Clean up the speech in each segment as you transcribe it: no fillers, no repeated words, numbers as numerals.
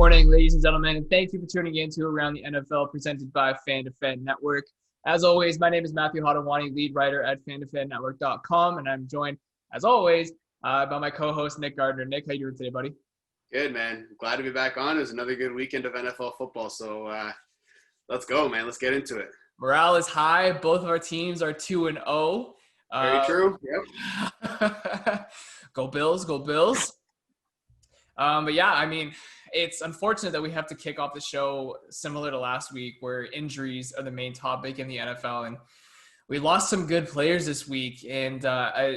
morning, ladies and gentlemen, and thank you for tuning in to Around the NFL presented by FTFN Network. As always, my name is Matthew Hadawani, lead writer at FTFNnetwork.com, and I'm joined, as always, by my co-host, Nick Gardner. Nick, how you doing today, buddy? Good, man. Glad to be back on. It was another good weekend of NFL football, so let's go, man. Let's get into it. Morale is high. Both of our teams are 2-0. Very true. Yep. Go Bills, go Bills. But yeah, I mean, it's unfortunate that we have to kick off the show similar to last week, where injuries are the main topic in the NFL. And we lost some good players this week. And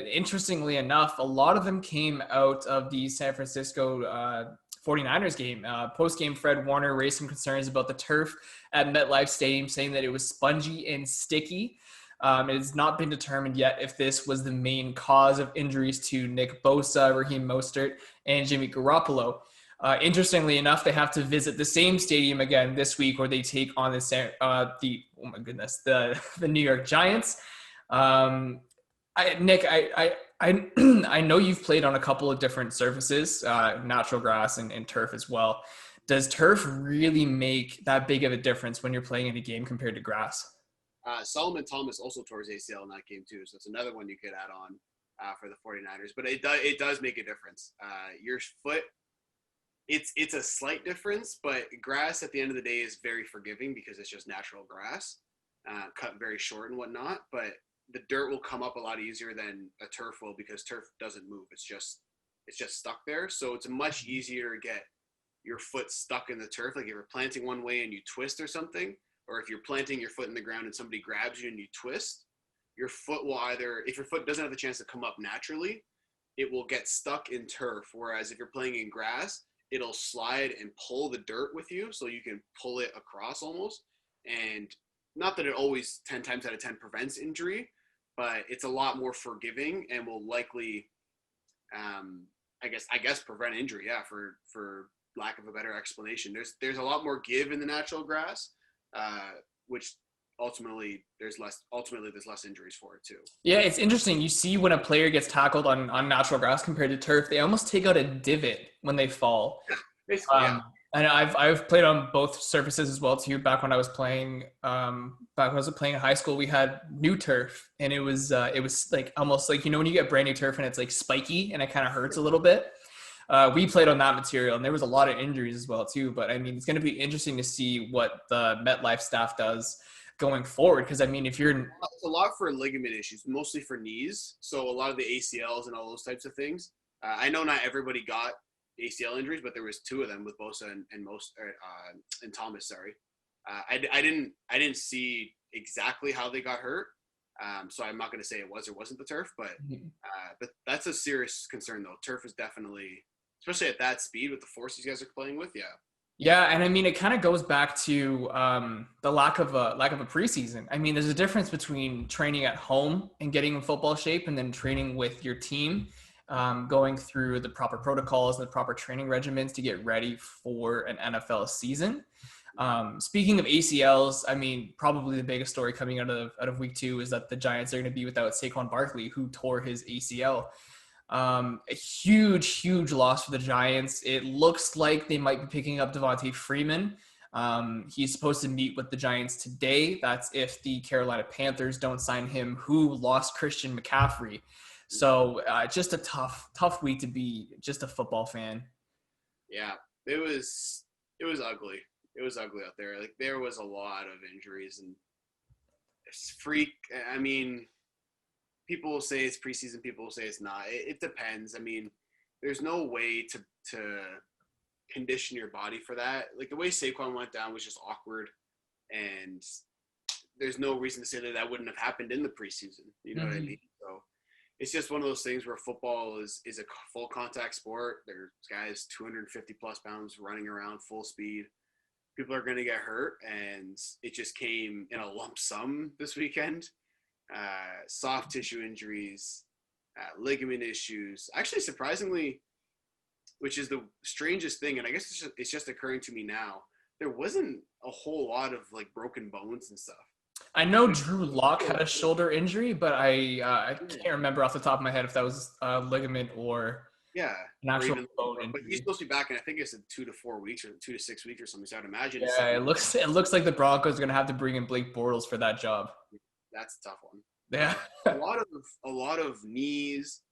interestingly enough, a lot of them came out of the San Francisco 49ers game. Post-game, Fred Warner raised some concerns about the turf at MetLife Stadium, saying that it was spongy and sticky. It has not been determined yet if this was the main cause of injuries to Nick Bosa, Raheem Mostert, and Jimmy Garoppolo. Interestingly enough, they have to visit the same stadium again this week, where they take on the New York Giants. Nick, I know you've played on a couple of different surfaces, natural grass and turf as well. Does turf really make that big of a difference when you're playing in a game compared to grass? Solomon Thomas also tore his ACL in that game too, so it's another one you could add on for the 49ers. But it does make a difference. Your foot, it's a slight difference, but grass at the end of the day is very forgiving because it's just natural grass, cut very short and whatnot. But the dirt will come up a lot easier than a turf will, because turf doesn't move. It's just stuck there. So it's much easier to get your foot stuck in the turf. Like if you're planting one way and you twist or something, or if you're planting your foot in the ground and somebody grabs you and you twist, your foot will either, if your foot doesn't have the chance to come up naturally, it will get stuck in turf. Whereas if you're playing in grass, it'll slide and pull the dirt with you, so you can pull it across almost. And not that it always 10 times out of 10 prevents injury, but it's a lot more forgiving and will likely, I guess prevent injury. Yeah, for lack of a better explanation. There's a lot more give in the natural grass, which ultimately there's less injuries for it too. Yeah, it's interesting. You see when a player gets tackled on natural grass compared to turf, they almost take out a divot when they fall. Basically, yeah. And I've played on both surfaces as well too. Back when I was playing, in high school, we had new turf, and it was like almost like, when you get brand new turf and it's like spiky and it kind of hurts a little bit. We played on that material, and there was a lot of injuries as well too. But I mean, it's going to be interesting to see what the MetLife staff does going forward, because I mean, if you're it's a lot for ligament issues, mostly for knees. So a lot of the ACLs and all those types of things. I know not everybody got ACL injuries, but there was two of them with Bosa and Thomas. Sorry, I didn't see exactly how they got hurt. So I'm not going to say it was or wasn't the turf, but that's a serious concern though. Turf is definitely, especially at that speed with the force these guys are playing with. Yeah. Yeah, and I mean, it kind of goes back to the lack of a preseason. I mean, there's a difference between training at home and getting in football shape, and then training with your team, going through the proper protocols and the proper training regimens to get ready for an NFL season. Speaking of ACLs, I mean, probably the biggest story coming out of week 2 is that the Giants are going to be without Saquon Barkley, who tore his ACL. A huge loss for the Giants. It looks like they might be picking up Devontae Freeman. He's supposed to meet with the Giants today. That's if the Carolina Panthers don't sign him, who lost Christian McCaffrey. So just a tough week to be just a football fan. Yeah, it was ugly. It was ugly out there. Like, there was a lot of injuries, and it's I mean, people will say it's preseason. People will say it's not. It depends. I mean, there's no way to condition your body for that. Like, the way Saquon went down was just awkward, and there's no reason to say that wouldn't have happened in the preseason. You know what I mean? So it's just one of those things where football is a full contact sport. There's guys 250 plus pounds running around full speed. People are going to get hurt, and it just came in a lump sum this weekend. Soft tissue injuries, ligament issues. Actually, surprisingly, which is the strangest thing, and I guess it's just occurring to me now, there wasn't a whole lot of like broken bones and stuff. I know Drew Lock had a shoulder injury, but I can't remember off the top of my head if that was ligament or Yeah, an or actual even, bone but he's injury. supposed to be back in, I think it's in 2 to 4 weeks or 2 to 6 weeks or something. So I'd imagine it's Yeah, something it looks like the Broncos are gonna have to bring in Blake Bortles for that job. that's a tough one. Yeah. But a lot of knees,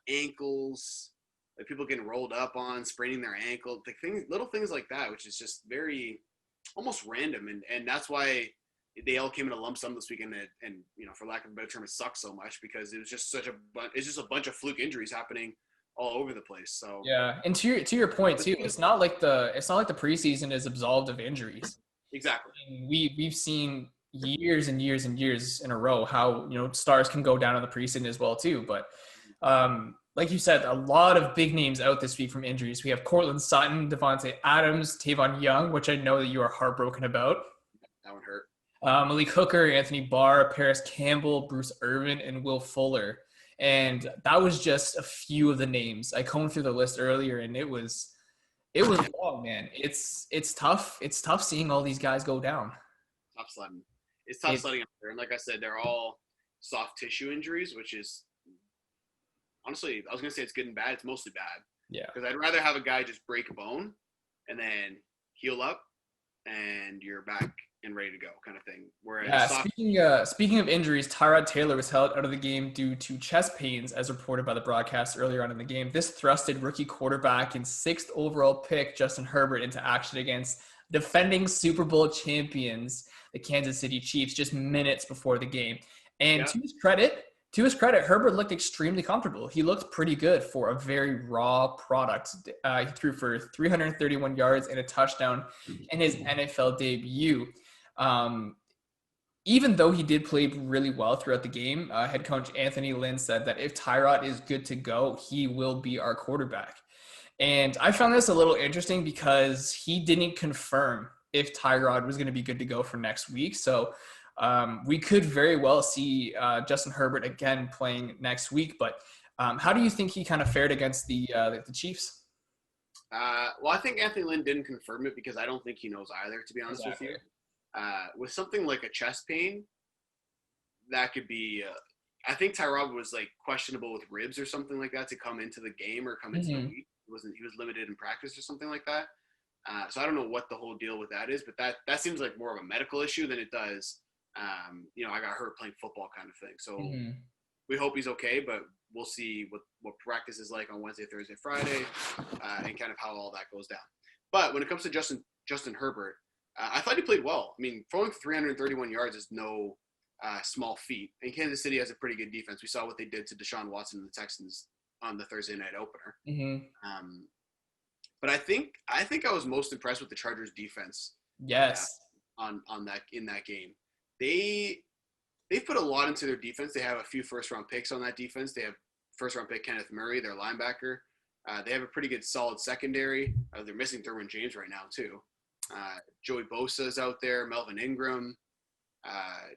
ankles, like people getting rolled up on, spraining their ankle, like things, little things like that, which is just very almost random, and that's why they all came in a lump sum this weekend, and for lack of a better term, it sucks so much because it was just it's just a bunch of fluke injuries happening all over the place. So Yeah, and to your point too, it's not like the preseason is absolved of injuries. exactly. I mean, we've seen years and years and years in a row how stars can go down in the preseason as well too. But like you said, a lot of big names out this week from injuries. We have Cortland Sutton, Devontae Adams, Tavon Young, which I know that you are heartbroken about. That one hurt. Malik Hooker, Anthony Barr, Paris Campbell, Bruce Irvin, and Will Fuller. And that was just a few of the names. I combed through the list earlier, and it was long, man. It's tough. It's tough seeing all these guys go down. Tough sledding. It's tough It, sledding up there, and like I said, they're all soft tissue injuries, which is honestly, I was gonna say it's good and bad. It's mostly bad yeah. because I'd rather have a guy just break a bone and then heal up, and you're back and ready to go, kind of thing. Whereas Yeah, soft, speaking of injuries, Tyrod Taylor was held out of the game due to chest pains, as reported by the broadcast earlier on in the game. This thrusted rookie quarterback and sixth overall pick Justin Herbert into action against defending Super Bowl champions, the Kansas City Chiefs, just minutes before the game. And yeah, to his credit, Herbert looked extremely comfortable. He looked pretty good for a very raw product. He threw for 331 yards and a touchdown in his NFL debut. Um, Even though he did play really well throughout the game, head coach Anthony Lynn said that if Tyrod is good to go, he will be our quarterback. And I found this a little interesting because he didn't confirm if Tyrod was going to be good to go for next week. So we could very well see Justin Herbert again playing next week. But how do you think he kind of fared against the Chiefs? well, I think Anthony Lynn didn't confirm it because I don't think he knows either, to be honest with Exactly. you. With something like a chest pain, that could be. I think Tyrod was like questionable with ribs or something like that to come into the game or come into the Mm-hmm. week. He was limited in practice or something like that. So I don't know what the whole deal with that is, but that seems like more of a medical issue than it does. I got hurt playing football kind of thing. So Mm-hmm. we hope he's okay, but we'll see what practice is like on Wednesday, Thursday, Friday, and kind of how all that goes down. But when it comes to Justin Herbert, I thought he played well. I mean, throwing for 331 yards is no small feat. And Kansas City has a pretty good defense. We saw what they did to Deshaun Watson and the Texans on the Thursday night opener. Mm-hmm. But I think I was most impressed with the Chargers defense Yes. on that in that game. They've put a lot into their defense. They have a few first-round picks on that defense. They have first-round pick Kenneth Murray, their linebacker. They have a pretty good, solid secondary. They're missing Derwin James right now, too. Joey Bosa is out there, Melvin Ingram,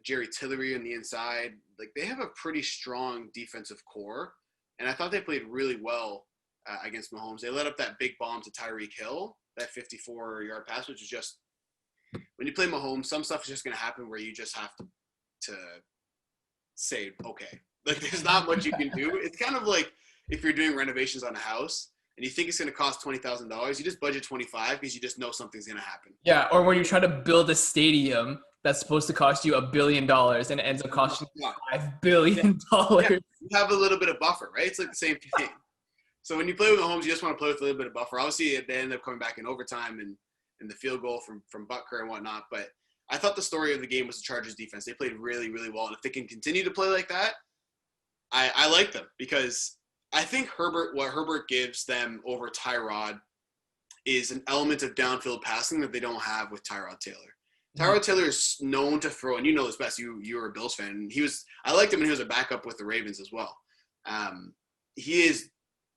Jerry Tillery on the inside. Like, they have a pretty strong defensive core, and I thought they played really well against Mahomes. They let up that big bomb to Tyreek Hill, that 54-yard pass, which is just – when you play Mahomes, some stuff is just going to happen where you just have to say, okay. Like, there's not much you can do. It's kind of like if you're doing renovations on a house and you think it's going to cost $20,000, you just budget $25,000 because you just know something's going to happen. Yeah, or when you try to build a stadium that's supposed to cost you $1 billion and it ends up costing $5 billion. Yeah, you have a little bit of buffer, right? It's like the same thing. So when you play with Mahomes, you just want to play with a little bit of buffer. Obviously, they end up coming back in overtime and the field goal from Butker and whatnot. But I thought the story of the game was the Chargers defense. They played really, really well. And if they can continue to play like that, I like them because I think what Herbert gives them over Tyrod is an element of downfield passing that they don't have with Tyrod Taylor. Tyrod Taylor is known to throw, and you know this best. You were a Bills fan. I liked him when he was a backup with the Ravens as well. He is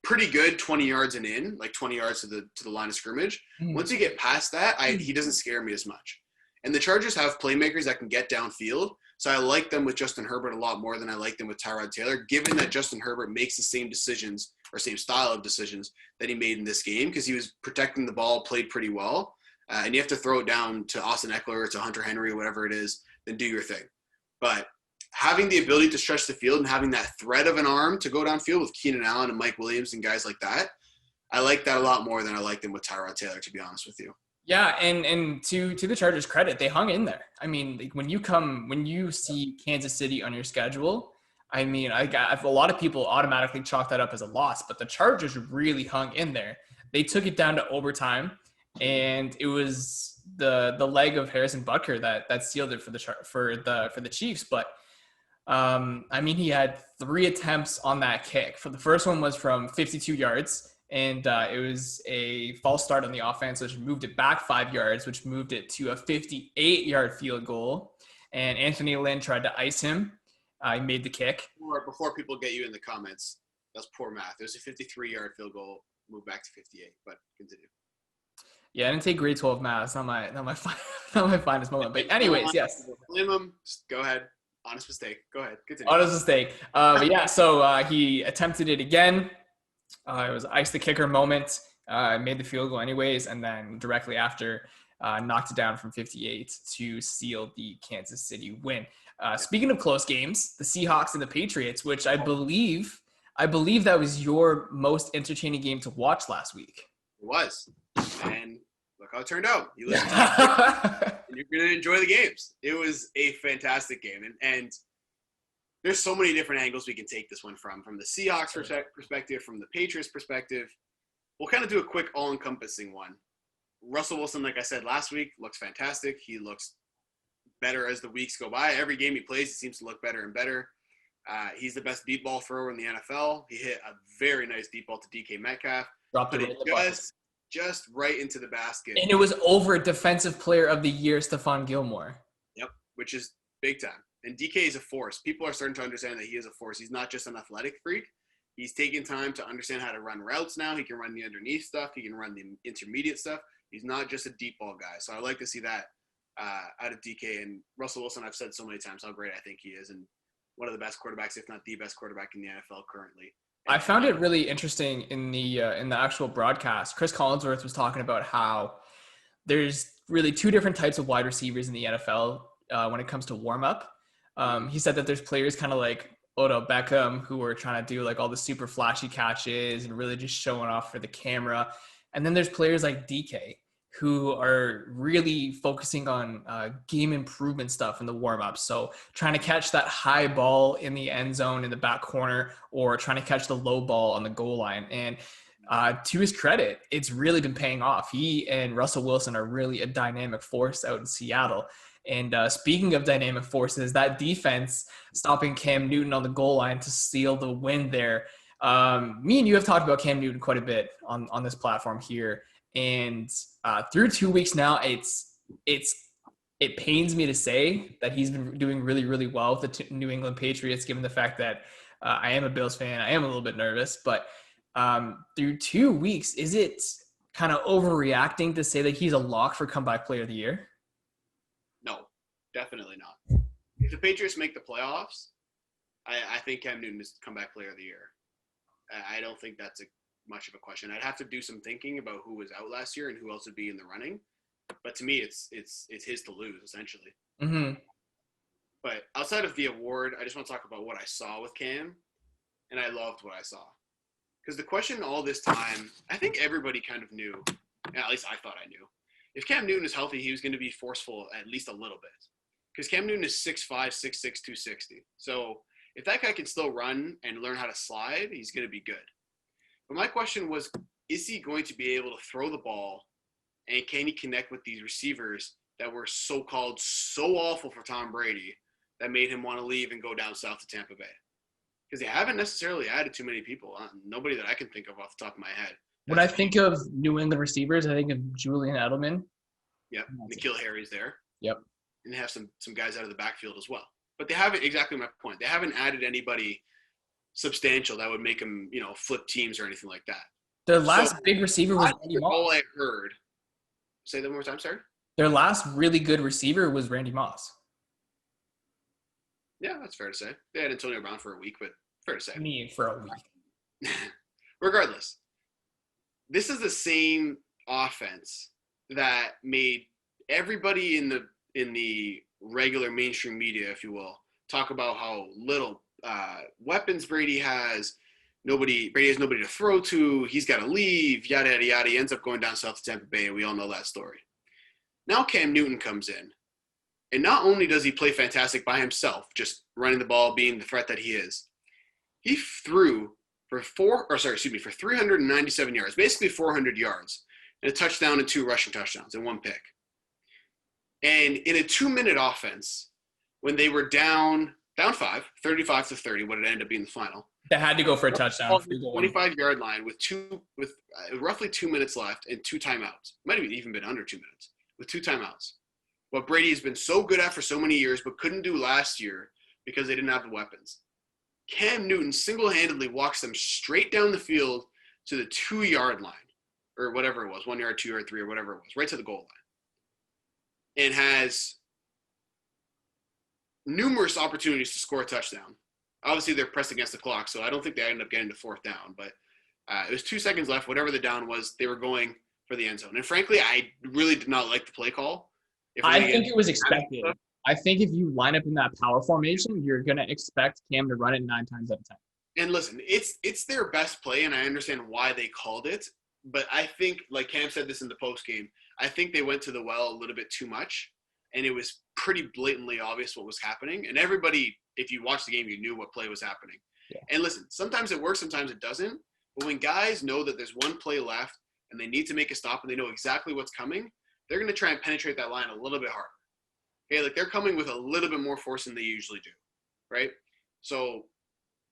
pretty good 20 yards and in, like 20 yards to the line of scrimmage. Once you get past that, he doesn't scare me as much. And the Chargers have playmakers that can get downfield, so I like them with Justin Herbert a lot more than I like them with Tyrod Taylor, given that Justin Herbert makes the same decisions or same style of decisions that he made in this game because he was protecting the ball, played pretty well. And you have to throw it down to Austin Eckler or to Hunter Henry or whatever it is, then do your thing. But having the ability to stretch the field and having that threat of an arm to go downfield with Keenan Allen and Mike Williams and guys like that, I like that a lot more than I like them with Tyrod Taylor, to be honest with you. Yeah, and to the Chargers' credit, they hung in there. I mean, like when you see Kansas City on your schedule, I mean, a lot of people automatically chalk that up as a loss, but the Chargers really hung in there. They took it down to overtime, and it was the leg of Harrison Butker that sealed it for the Chiefs. But I mean, he had 3 attempts on that kick. For the first one was from 52 yards. And it was a false start on the offense, which moved it back 5 yards, which moved it to a 58-yard field goal. And Anthony Lynn tried to ice him. He made the kick. Before people get you in the comments, that's poor math. It was a 53-yard field goal, moved back to 58. But continue. Yeah, I didn't take grade 12 math. It's not my finest moment. But anyways, yes. Blame him. Just go ahead. Honest mistake. Go ahead. Continue. Honest mistake. But yeah, so he attempted it again. It was ice the kicker moment. Made the field goal anyways, and then directly after knocked it down from 58 to seal the Kansas City win. Speaking of close games, the Seahawks and the Patriots, which I believe that was your most entertaining game to watch last week. It was, and look how it turned out. You listen to it, and you're going to enjoy the games. It was a fantastic game, and there's so many different angles we can take this one from the Seahawks perspective, from the Patriots perspective. We'll kind of do a quick all-encompassing one. Russell Wilson, like I said last week, looks fantastic. He looks better as the weeks go by. Every game he plays, he seems to look better and better. He's the best deep ball thrower in the NFL. He hit a very nice deep ball to DK Metcalf. Dropped it in the just right into the basket. And it was over Defensive Player of the Year, Stephon Gilmore. Yep, which is big time. And DK is a force. People are starting to understand that he is a force. He's not just an athletic freak. He's taking time to understand how to run routes now. He can run the underneath stuff. He can run the intermediate stuff. He's not just a deep ball guy. So I like to see that out of DK. And Russell Wilson, I've said so many times how great I think he is, and one of the best quarterbacks, if not the best quarterback in the NFL currently. I found it really interesting in the actual broadcast. Chris Collinsworth was talking about how there's really 2 different types of wide receivers in the NFL when it comes to warm-up. He said that there's players kind of like Odell Beckham who are trying to do like all the super flashy catches and really just showing off for the camera. And then there's players like DK who are really focusing on game improvement stuff in the warm-up. So trying to catch that high ball in the end zone in the back corner, or trying to catch the low ball on the goal line. And to his credit, it's really been paying off. He and Russell Wilson are really a dynamic force out in Seattle. And speaking of dynamic forces, that defense stopping Cam Newton on the goal line to seal the win there. Me and you have talked about Cam Newton quite a bit on this platform here. And through 2 weeks now, it pains me to say that he's been doing really, really well with the New England Patriots, given the fact that I am a Bills fan. I am a little bit nervous. But through 2 weeks, is it kind of overreacting to say that he's a lock for comeback player of the year? No, definitely not. If the Patriots make the playoffs, I think Cam Newton is comeback player of the year. I don't think that's much of a question. I'd have to do some thinking about who was out last year and who else would be in the running. But to me, it's his to lose, essentially. Mm-hmm. But outside of the award, I just want to talk about what I saw with Cam, and I loved what I saw. Because the question all this time, I think everybody kind of knew, at least I thought I knew, if Cam Newton is healthy, he was going to be forceful at least a little bit. Because Cam Newton is 6'5", 6'6", 260. So if that guy can still run and learn how to slide, he's going to be good. But my question was, is he going to be able to throw the ball, and can he connect with these receivers that were so-called so awful for Tom Brady that made him want to leave and go down south to Tampa Bay? Because they haven't necessarily added too many people. Nobody that I can think of off the top of my head. When I think of New England receivers, I think of Julian Edelman. Yep. N'Keal Harry's there. Yep. And they have some guys out of the backfield as well. But they haven't, exactly my point, they haven't added anybody substantial that would make them, flip teams or anything like that. Their last big receiver was Randy Moss. All I heard. Say that one more time, sorry? Their last really good receiver was Randy Moss. Yeah, that's fair to say. They had Antonio Brown for a week, but fair to say. For a week. Regardless, this is the same offense that made everybody in the regular mainstream media, if you will, talk about how little weapons Brady has. Brady has nobody to throw to. He's got to leave, yada, yada, yada. He ends up going down south to Tampa Bay, and we all know that story. Now Cam Newton comes in, and not only does he play fantastic by himself, just running the ball, being the threat that he is, he threw for 397 yards, basically 400 yards, and a touchdown and 2 rushing touchdowns and 1 pick. And in a 2-minute offense, when they were down 5, 35-30, what it ended up being the final. They had to go for a touchdown. 25-yard line with roughly 2 minutes left and 2 timeouts. Might have even been under 2 minutes with 2 timeouts. What Brady has been so good at for so many years, but couldn't do last year because they didn't have the weapons. Cam Newton single-handedly walks them straight down the field to the 2-yard line, or whatever it was, 1 yard, 2 yard, 3, or whatever it was, right to the goal line, and has numerous opportunities to score a touchdown. Obviously, they're pressed against the clock, so I don't think they ended up getting to 4th down. But it was 2 seconds left. Whatever the down was, they were going for the end zone. And frankly, I really did not like the play call. I think it was expected. I think if you line up in that power formation, you're going to expect Cam to run it 9 times out of 10. And listen, it's their best play, and I understand why they called it. But I think, like Cam said this in the post game, I think they went to the well a little bit too much, and it was pretty blatantly obvious what was happening. And everybody, if you watched the game, you knew what play was happening. Yeah. And listen, sometimes it works, sometimes it doesn't. But when guys know that there's 1 play left and they need to make a stop and they know exactly what's coming, they're going to try and penetrate that line a little bit harder. Okay, like they're coming with a little bit more force than they usually do, right? So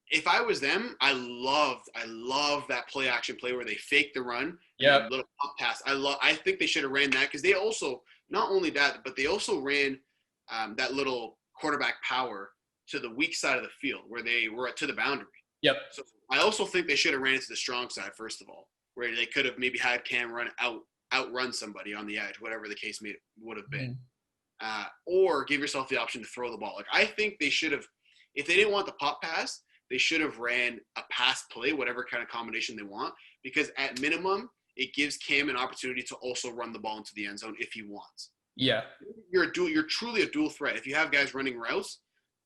if I was them, I love that play action play where they fake the run, yeah, little pop pass. I think they should have ran that because they also, not only that, but they also ran that little quarterback power to the weak side of the field where they were to the boundary. Yep. So I also think they should have ran it to the strong side first of all, where they could have maybe had Cam outrun somebody on the edge, whatever the case would have been. Or give yourself the option to throw the ball. Like I think they should have, if they didn't want the pop pass, they should have ran a pass play, whatever kind of combination they want, because at minimum, it gives Cam an opportunity to also run the ball into the end zone if he wants. Yeah. You're truly a dual threat. If you have guys running routes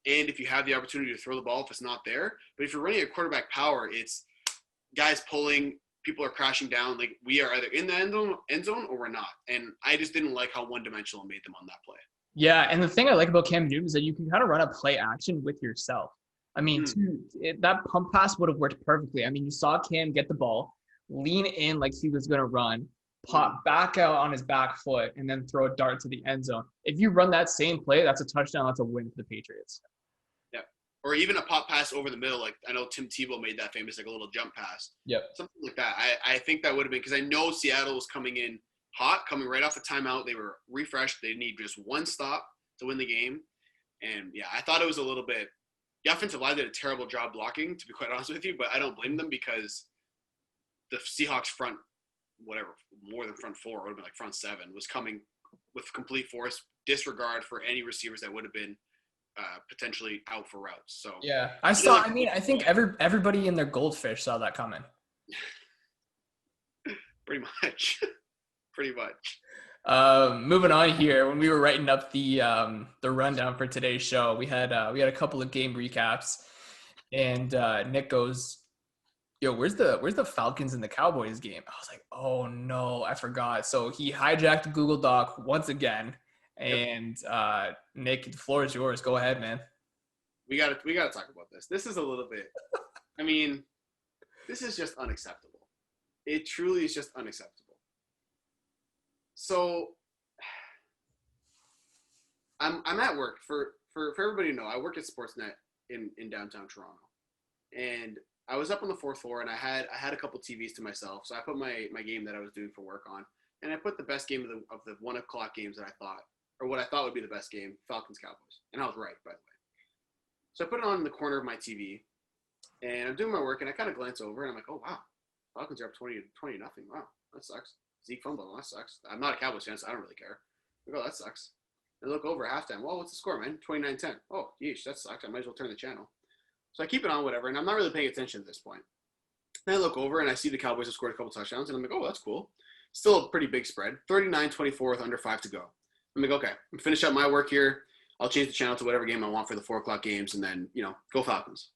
and if you have the opportunity to throw the ball if it's not there. But if you're running a quarterback power, it's guys pulling, people are crashing down. Like we are either in the end zone or we're not. And I just didn't like how one-dimensional it made them on that play. Yeah, and the thing I like about Cam Newton is that you can kind of run a play action with yourself. I mean, that pump pass would have worked perfectly. I mean, you saw Cam get the ball, lean in like he was going to run, pop back out on his back foot, and then throw a dart to the end zone. If you run that same play, that's a touchdown. That's a win for the Patriots. Yeah. Or even a pop pass over the middle. Like I know Tim Tebow made that famous, like a little jump pass. Yep. Something like that. I think that would have been, because I know Seattle was coming in hot, coming right off the timeout. They were refreshed. They need just one stop to win the game. And yeah, I thought it was a little bit, the offensive line did a terrible job blocking, to be quite honest with you, but I don't blame them because the Seahawks front, whatever, more than front four, would have been like front seven, was coming with complete force, disregard for any receivers that would have been potentially out for routes. So yeah, I think everybody in their goldfish saw that coming. Pretty much. Moving on here, when we were writing up the rundown for today's show, we had a couple of game recaps, and Nick goes, "Yo, where's the Falcons and the Cowboys game?" I was like, "Oh no, I forgot." So he hijacked the Google Doc once again, and Nick, the floor is yours. Go ahead, man. We gotta talk about this. This is a little bit. I mean, this is just unacceptable. It truly is just unacceptable. So I'm at work for everybody to know. I work at Sportsnet in downtown Toronto, and I was up on the 4th floor, and I had a couple TVs to myself. So I put my game that I was doing for work on, and I put the best game of the 1 o'clock games that I thought, or what I thought would be the best game, Falcons Cowboys, and I was right, by the way. So I put it on the corner of my TV, and I'm doing my work, and I kind of glance over, and I'm like, oh wow, Falcons are up 20-0. Wow, that sucks. Zeke fumble, that sucks. I'm not a Cowboys fan, so I don't really care. I go, that sucks. I look over at halftime. Well, what's the score, man? 29-10. Oh, yeesh, that sucks. I might as well turn the channel. So I keep it on, whatever, and I'm not really paying attention at this point. Then I look over, and I see the Cowboys have scored a couple touchdowns, and I'm like, oh, that's cool. Still a pretty big spread. 39-24 with under 5 to go. I'm like, okay, I'm finish up my work here. I'll change the channel to whatever game I want for the 4 o'clock games, and then, go Falcons.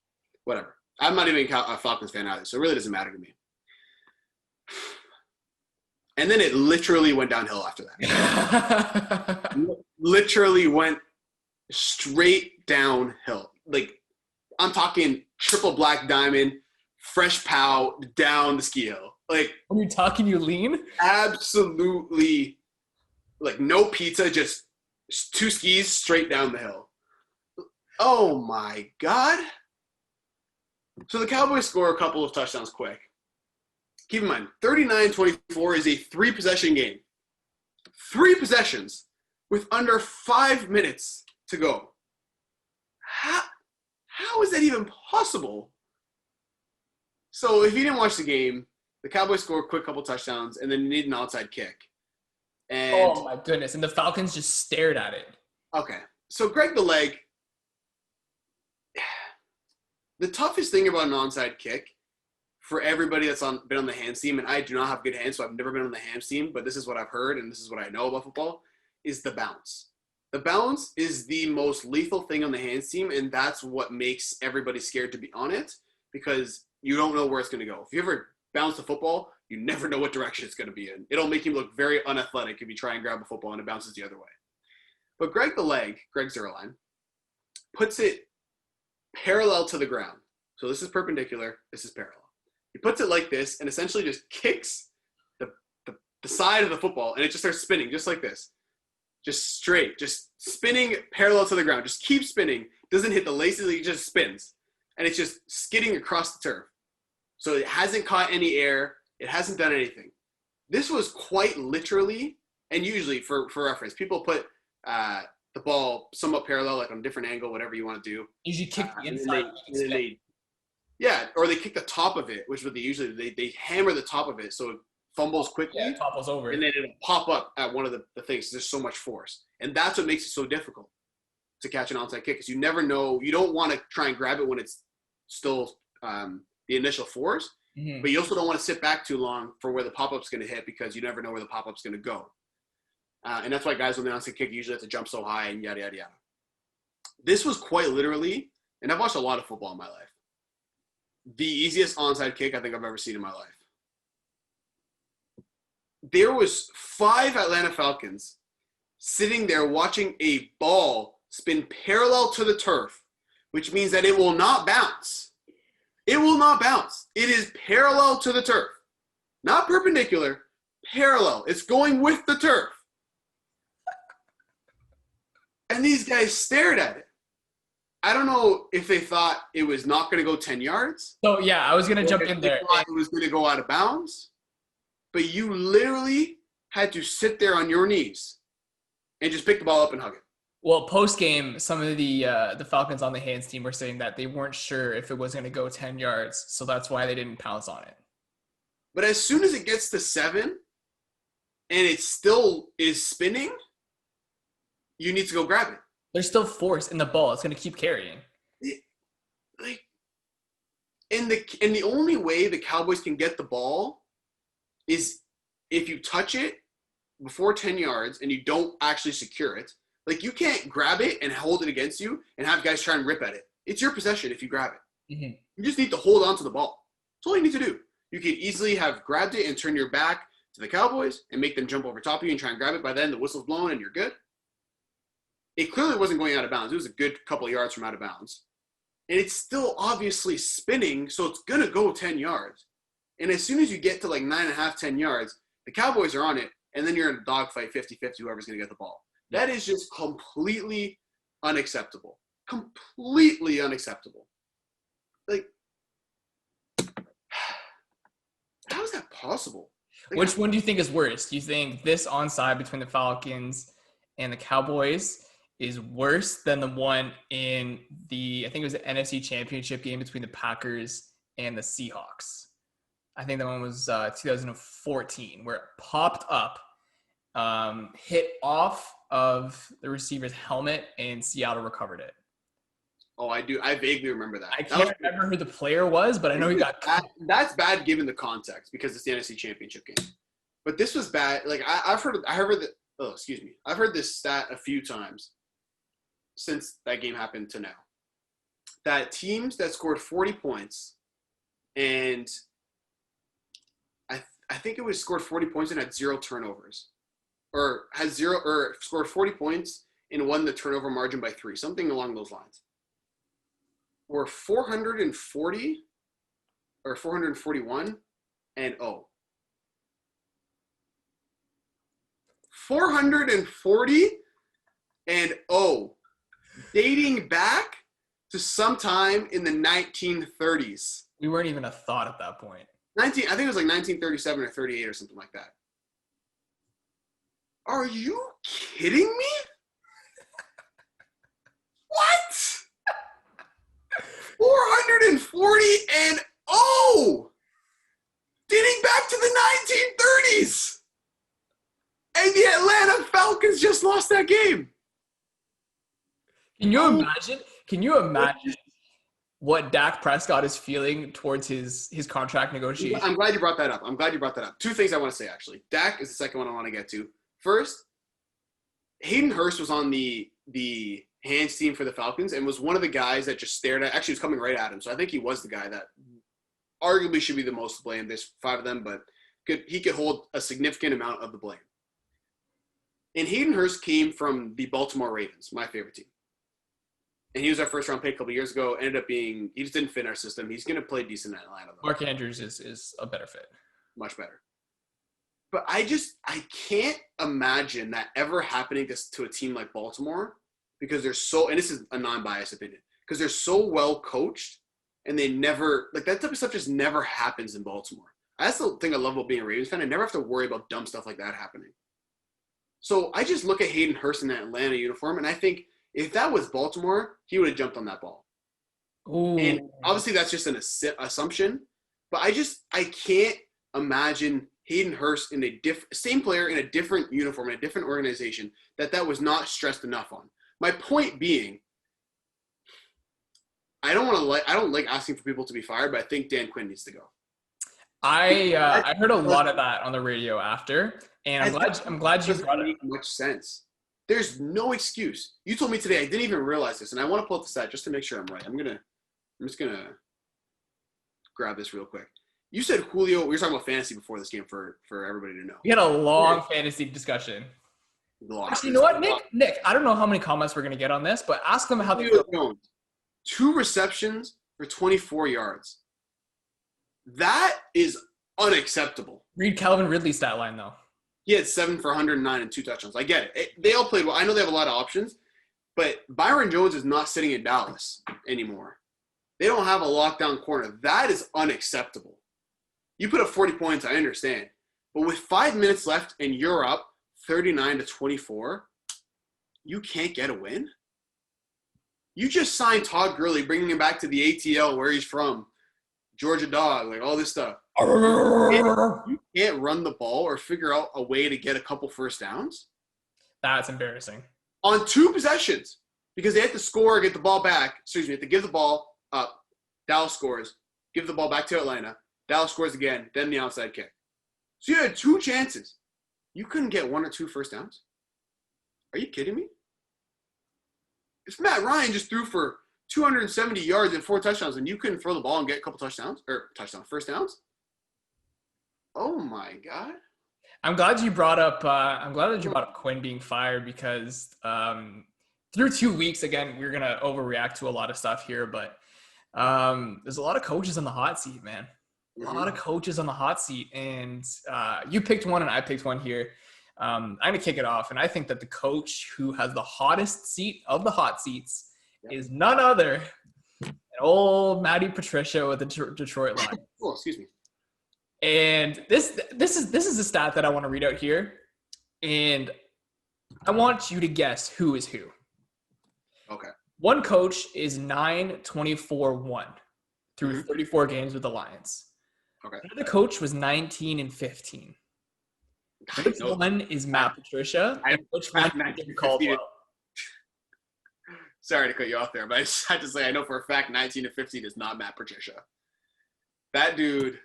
Whatever. I'm not even a Falcons fan either, so it really doesn't matter to me. And then it literally went downhill after that. Literally went straight downhill. Like, I'm talking triple black diamond, fresh pow, down the ski hill. Like, when you're talking, you lean? Absolutely. Like, no pizza, just 2 skis straight down the hill. Oh, my God. So the Cowboys score a couple of touchdowns quick. Keep in mind, 39-24 is a 3-possession game. 3 possessions with under 5 minutes to go. How is that even possible? So if you didn't watch the game, the Cowboys score a quick couple touchdowns, and then need an outside kick. And, oh, my goodness. And the Falcons just stared at it. Okay. So Greg the Leg, the toughest thing about an onside kick for everybody that's been on the hands team, and I do not have good hands, so I've never been on the hands team, but this is what I've heard, and this is what I know about football, is the bounce. The bounce is the most lethal thing on the hands team, and that's what makes everybody scared to be on it, because you don't know where it's going to go. If you ever bounce the football, you never know what direction it's going to be in. It'll make you look very unathletic if you try and grab a football and it bounces the other way. But Greg Zerline, puts it parallel to the ground. So this is perpendicular, this is parallel. He puts it like this and essentially just kicks the side of the football, and it just starts spinning just like this. Just straight, just spinning parallel to the ground. Just keep spinning. Doesn't hit the laces, it just spins. And it's just skidding across the turf. So it hasn't caught any air. It hasn't done anything. This was quite literally, and usually for reference, people put the ball somewhat parallel, like on a different angle, whatever you want to do. Usually kick the inside. Or they kick the top of it, which is what they hammer the top of it so it fumbles quickly. Yeah, it topples over. And then it'll pop up at one of the things. There's so much force. And that's what makes it so difficult to catch an onside kick, because you never know. You don't want to try and grab it when it's still the initial force, but you also don't want to sit back too long for where the pop-up's going to hit, because you never know where the pop-up's going to go. And that's why guys, when they onside kick, usually have to jump so high and yada, yada, yada. This was quite literally, and I've watched a lot of football in my life, the easiest onside kick I think I've ever seen in my life. There was 5 Atlanta Falcons sitting there watching a ball spin parallel to the turf, which means that it will not bounce. It will not bounce. It is parallel to the turf. Not perpendicular, parallel. It's going with the turf. And these guys stared at it. I don't know if they thought it was not going to go 10 yards. So, yeah, I was going to jump in there. They thought it was going to go out of bounds. But you literally had to sit there on your knees and just pick the ball up and hug it. Well, post-game, some of the Falcons on the hands team were saying that they weren't sure if it was going to go 10 yards, so that's why they didn't pounce on it. But as soon as it gets to 7 and it still is spinning, you need to go grab it. There's still force in the ball. It's going to keep carrying. And the only way the Cowboys can get the ball is if you touch it before 10 yards and you don't actually secure it. Like, you can't grab it and hold it against you and have guys try and rip at it. It's your possession if you grab it. Mm-hmm. You just need to hold on to the ball. That's all you need to do. You can easily have grabbed it and turn your back to the Cowboys and make them jump over top of you and try and grab it. By then, the whistle's blown and you're good. It clearly wasn't going out of bounds. It was a good couple of yards from out of bounds. And it's still obviously spinning, so it's going to go 10 yards. And as soon as you get to like 9.5, 10 yards, the Cowboys are on it, and then you're in a dogfight 50-50, whoever's going to get the ball. That is just completely unacceptable. Completely unacceptable. Like, how is that possible? Like, which one do you think is worse? Do you think this onside between the Falcons and the Cowboys is worse than the one in I think it was the NFC Championship game between the Packers and the Seahawks? I think that one was 2014, where it popped up, hit off of the receiver's helmet, and Seattle recovered it. Oh, I do. I vaguely remember that. I can't remember who the player was, but I know he got that's bad given the context, because it's the NFC Championship game. But this was bad. Like, I've heard this stat a few times. since that game happened to now, that teams that scored 40 points and I think it was scored 40 points and had 0 turnovers, or scored 40 points and won the turnover margin by 3, something along those lines, were 440 or 441 and 0. 440 and 0, dating back to sometime in the 1930s. We weren't even a thought at that point. I think it was like 1937 or 38 or something like that. Are you kidding me? What? 440 and 0, dating back to the 1930s. And the Atlanta Falcons just lost that game. Can you imagine what Dak Prescott is feeling towards his contract negotiation? I'm glad you brought that up. 2 things I want to say, actually. Dak is the second one I want to get to. First, Hayden Hurst was on the hands team for the Falcons and was one of the guys that just stared at – actually, was coming right at him. So I think he was the guy that arguably should be the most to blame. There's 5 of them, but he could hold a significant amount of the blame. And Hayden Hurst came from the Baltimore Ravens, my favorite team. And he was our first-round pick a couple years ago. Ended up being – he just didn't fit in our system. He's going to play decent in Atlanta, though. Mark Andrews is a better fit. Much better. But I can't imagine that ever happening to a team like Baltimore because they're so – and this is a non-biased opinion – because they're so well coached and they never – like that type of stuff just never happens in Baltimore. That's the thing I love about being a Ravens fan. I never have to worry about dumb stuff like that happening. So I just look at Hayden Hurst in that Atlanta uniform and I think – if that was Baltimore, he would have jumped on that ball. Ooh. And obviously that's just an assumption, but I can't imagine Hayden Hurst in same player in a different uniform, in a different organization, that was not stressed enough on. My point being, I don't like asking for people to be fired, but I think Dan Quinn needs to go. I heard a lot of that on the radio after, and I'm glad you brought it. Doesn't make much sense. There's no excuse. You told me today, I didn't even realize this, and I want to pull up the stat just to make sure I'm right. I'm just gonna grab this real quick. You said Julio. We were talking about fantasy before this game for everybody to know. We had a long fantasy discussion. Actually, you know what, Nick? I don't know how many comments we're gonna get on this, but ask them how they feel. 2 receptions for 24 yards. That is unacceptable. Read Calvin Ridley's stat line though. He had 7 for 109 and 2 touchdowns. I get it. They all played well. I know they have a lot of options, but Byron Jones is not sitting in Dallas anymore. They don't have a lockdown corner. That is unacceptable. You put up 40 points, I understand. But with 5 minutes left and you're up 39-24, you can't get a win? You just signed Todd Gurley, bringing him back to the ATL where he's from. Georgia dog, like all this stuff. You can't run the ball or figure out a way to get a couple first downs. That's embarrassing. On 2 possessions, because they have to score, get the ball back. Excuse me, they have to give the ball up. Dallas scores. Give the ball back to Atlanta. Dallas scores again, then the outside kick. So you had 2 chances. You couldn't get 1 or 2 first downs? Are you kidding me? If Matt Ryan just threw for 270 yards and 4 touchdowns, and you couldn't throw the ball and get a couple first downs? Oh my God! I'm glad you brought up. Quinn being fired because through 2 weeks, again, we're gonna overreact to a lot of stuff here, but there's a lot of coaches on the hot seat, man. A lot of coaches on the hot seat, and you picked one, and I picked one here. I'm gonna kick it off, and I think that the coach who has the hottest seat of the hot seats is none other than old Matty Patricia with the Detroit Lions. Oh, excuse me. And this is a stat that I want to read out here, and I want you to guess who is who. Okay. One coach is 9-24-1 through 34 games with the Lions. Okay. Another coach was 19-15. Which one is Matt Patricia? And which one is Caldwell? Sorry to cut you off there, but I just had to say I know for a fact 19-15 is not Matt Patricia. That dude.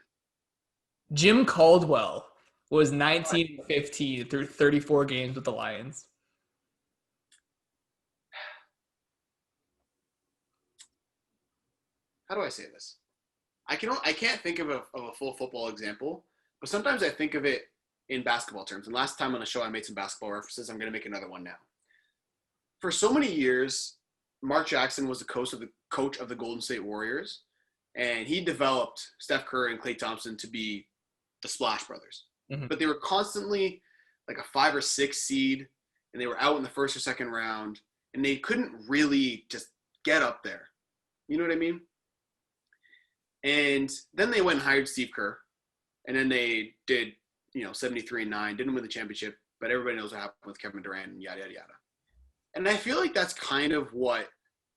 Jim Caldwell was 19-15 through 34 games with the Lions. how do I say this? I can't think of a full football example, but sometimes I think of it in basketball terms. And last time on the show, I made some basketball references. I'm going to make another one now. For so many years, Mark Jackson was the coach of the Golden State Warriors, and he developed Steph Curry and Klay Thompson to be the Splash Brothers. Mm-hmm. But they were constantly like a 5 or 6 seed, and they were out in the first or second round, and they couldn't really just get up there. You know what I mean? And then they went and hired Steve Kerr, and then they did, 73-9, didn't win the championship, but everybody knows what happened with Kevin Durant and yada, yada, yada. And I feel like that's kind of what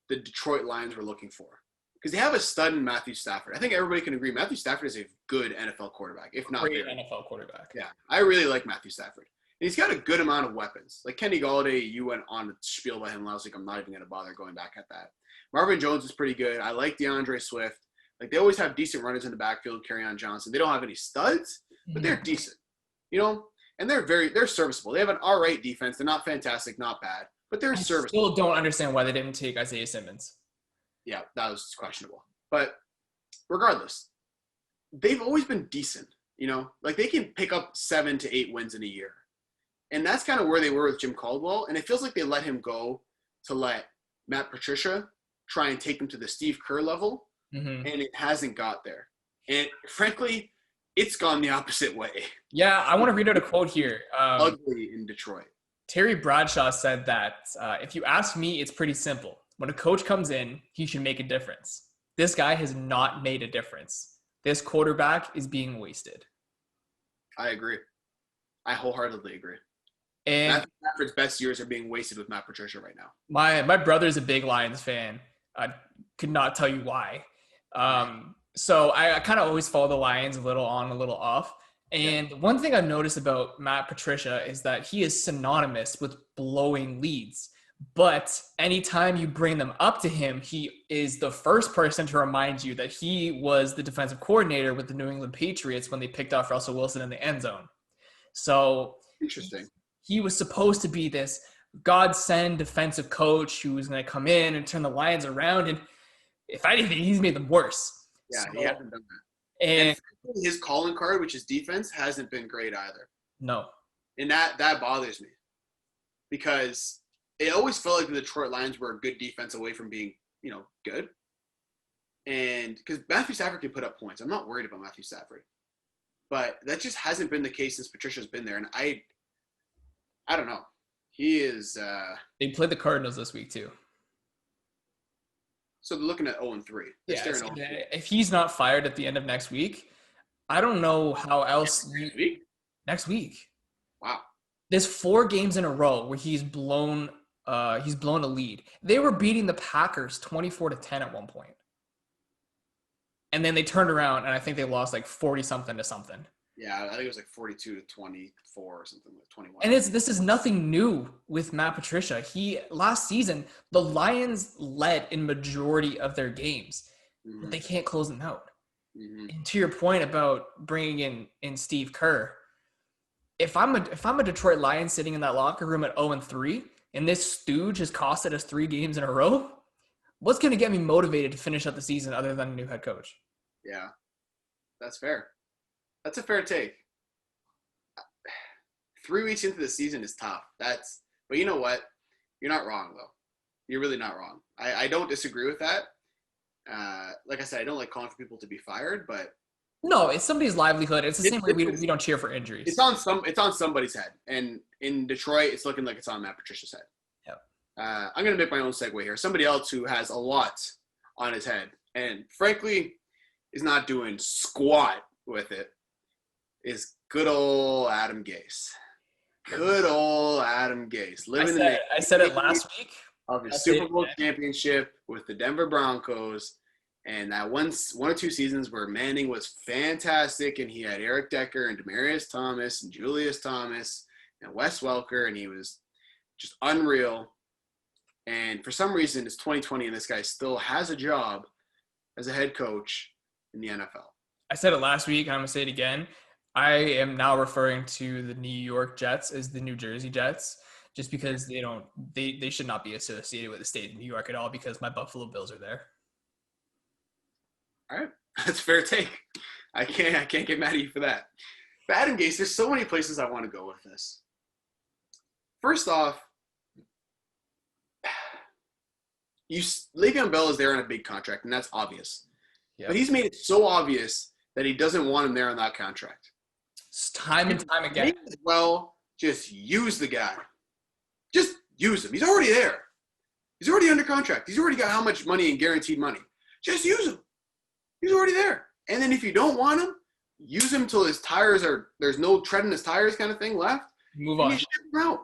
the Detroit Lions were looking for, because they have a stud in Matthew Stafford. I think everybody can agree Matthew Stafford is a good NFL quarterback, if not great NFL quarterback. Yeah, I really like Matthew Stafford. And he's got a good amount of weapons. Like Kenny Golladay, you went on a spiel by him last week. I'm not even going to bother going back at that. Marvin Jones is pretty good. I like DeAndre Swift. Like, they always have decent runners in the backfield, Kerryon Johnson. They don't have any studs, but they're decent, and they're serviceable. They have an all right defense. They're not fantastic, not bad, but they're serviceable. I still don't understand why they didn't take Isaiah Simmons. Yeah, that was questionable. But regardless, they've always been decent, Like, they can pick up 7 to 8 wins in a year. And that's kind of where they were with Jim Caldwell. And it feels like they let him go to let Matt Patricia try and take them to the Steve Kerr level. Mm-hmm. And it hasn't got there. And frankly, it's gone the opposite way. Yeah, I want to read out a quote here. Ugly in Detroit. Terry Bradshaw said that if you ask me, it's pretty simple. When a coach comes in, he should make a difference. This guy has not made a difference. This quarterback is being wasted. I agree. I wholeheartedly agree. And Matthew Stafford's best years are being wasted with Matt Patricia right now. My brother's a big Lions fan. I could not tell you why. So I kind of always follow the Lions a little on, a little off. And one thing I've noticed about Matt Patricia is that he is synonymous with blowing leads. But anytime you bring them up to him, he is the first person to remind you that he was the defensive coordinator with the New England Patriots when they picked off Russell Wilson in the end zone. So interesting. He was supposed to be this God-send defensive coach who was going to come in and turn the Lions around. And if anything, he's made them worse. Yeah, he hasn't done that. And his calling card, which is defense, hasn't been great either. No. And that bothers me, because it always felt like the Detroit Lions were a good defense away from being, good. And because Matthew Stafford can put up points. I'm not worried about Matthew Stafford. But that just hasn't been the case since Patricia's been there. And I don't know. He is they played the Cardinals this week too. So they're looking at 0-3. Yeah, if he's not fired at the end of next week, I don't know how else. Next week. Wow. There's 4 games in a row where he's blown a lead. They were beating the Packers 24-10 at one point. And then they turned around, and I think they lost like 40-something to something. Yeah, I think it was like 42-24 or something, like 21. And this is nothing new with Matt Patricia. Last season, the Lions led in majority of their games, but they can't close them out. Mm-hmm. And to your point about bringing in Steve Kerr, if I'm a Detroit Lions sitting in that locker room at 0-3, and this stooge has costed us 3 games in a row, what's going to get me motivated to finish out the season other than a new head coach? Yeah, that's fair. That's a fair take. 3 weeks into the season is tough. But you know what? You're not wrong, though. You're really not wrong. I don't disagree with that. Like I said, I don't like calling for people to be fired, but no, it's somebody's livelihood. It's the same way we don't cheer for injuries. It's on somebody's head, and in Detroit, it's looking like it's on Matt Patricia's head. Yep. I'm going to make my own segue here. Somebody else who has a lot on his head, and frankly, is not doing squat with it, is good old Adam Gase. Good old Adam Gase. I said it last week. Of his Super Bowl championship with the Denver Broncos. And that one or two seasons where Manning was fantastic, and he had Eric Decker and Demaryius Thomas and Julius Thomas and Wes Welker, and he was just unreal. And for some reason, it's 2020, and this guy still has a job as a head coach in the NFL. I said it last week, and I'm going to say it again. I am now referring to the New York Jets as the New Jersey Jets, just because they should not be associated with the state of New York at all, because my Buffalo Bills are there. All right. That's a fair take. I can't get mad at you for that. But Adam Gase, there's so many places I want to go with this. First off, Le'Veon Bell is there on a big contract, and that's obvious. Yep. But he's made it so obvious that he doesn't want him there on that contract. It's time and time again. Well, just use the guy. Just use him. He's already there. He's already under contract. He's already got how much money and guaranteed money. Just use him. He's already there. And then if you don't want him, use him till his tires there's no tread in his tires kind of thing left. Move on. Ship him out.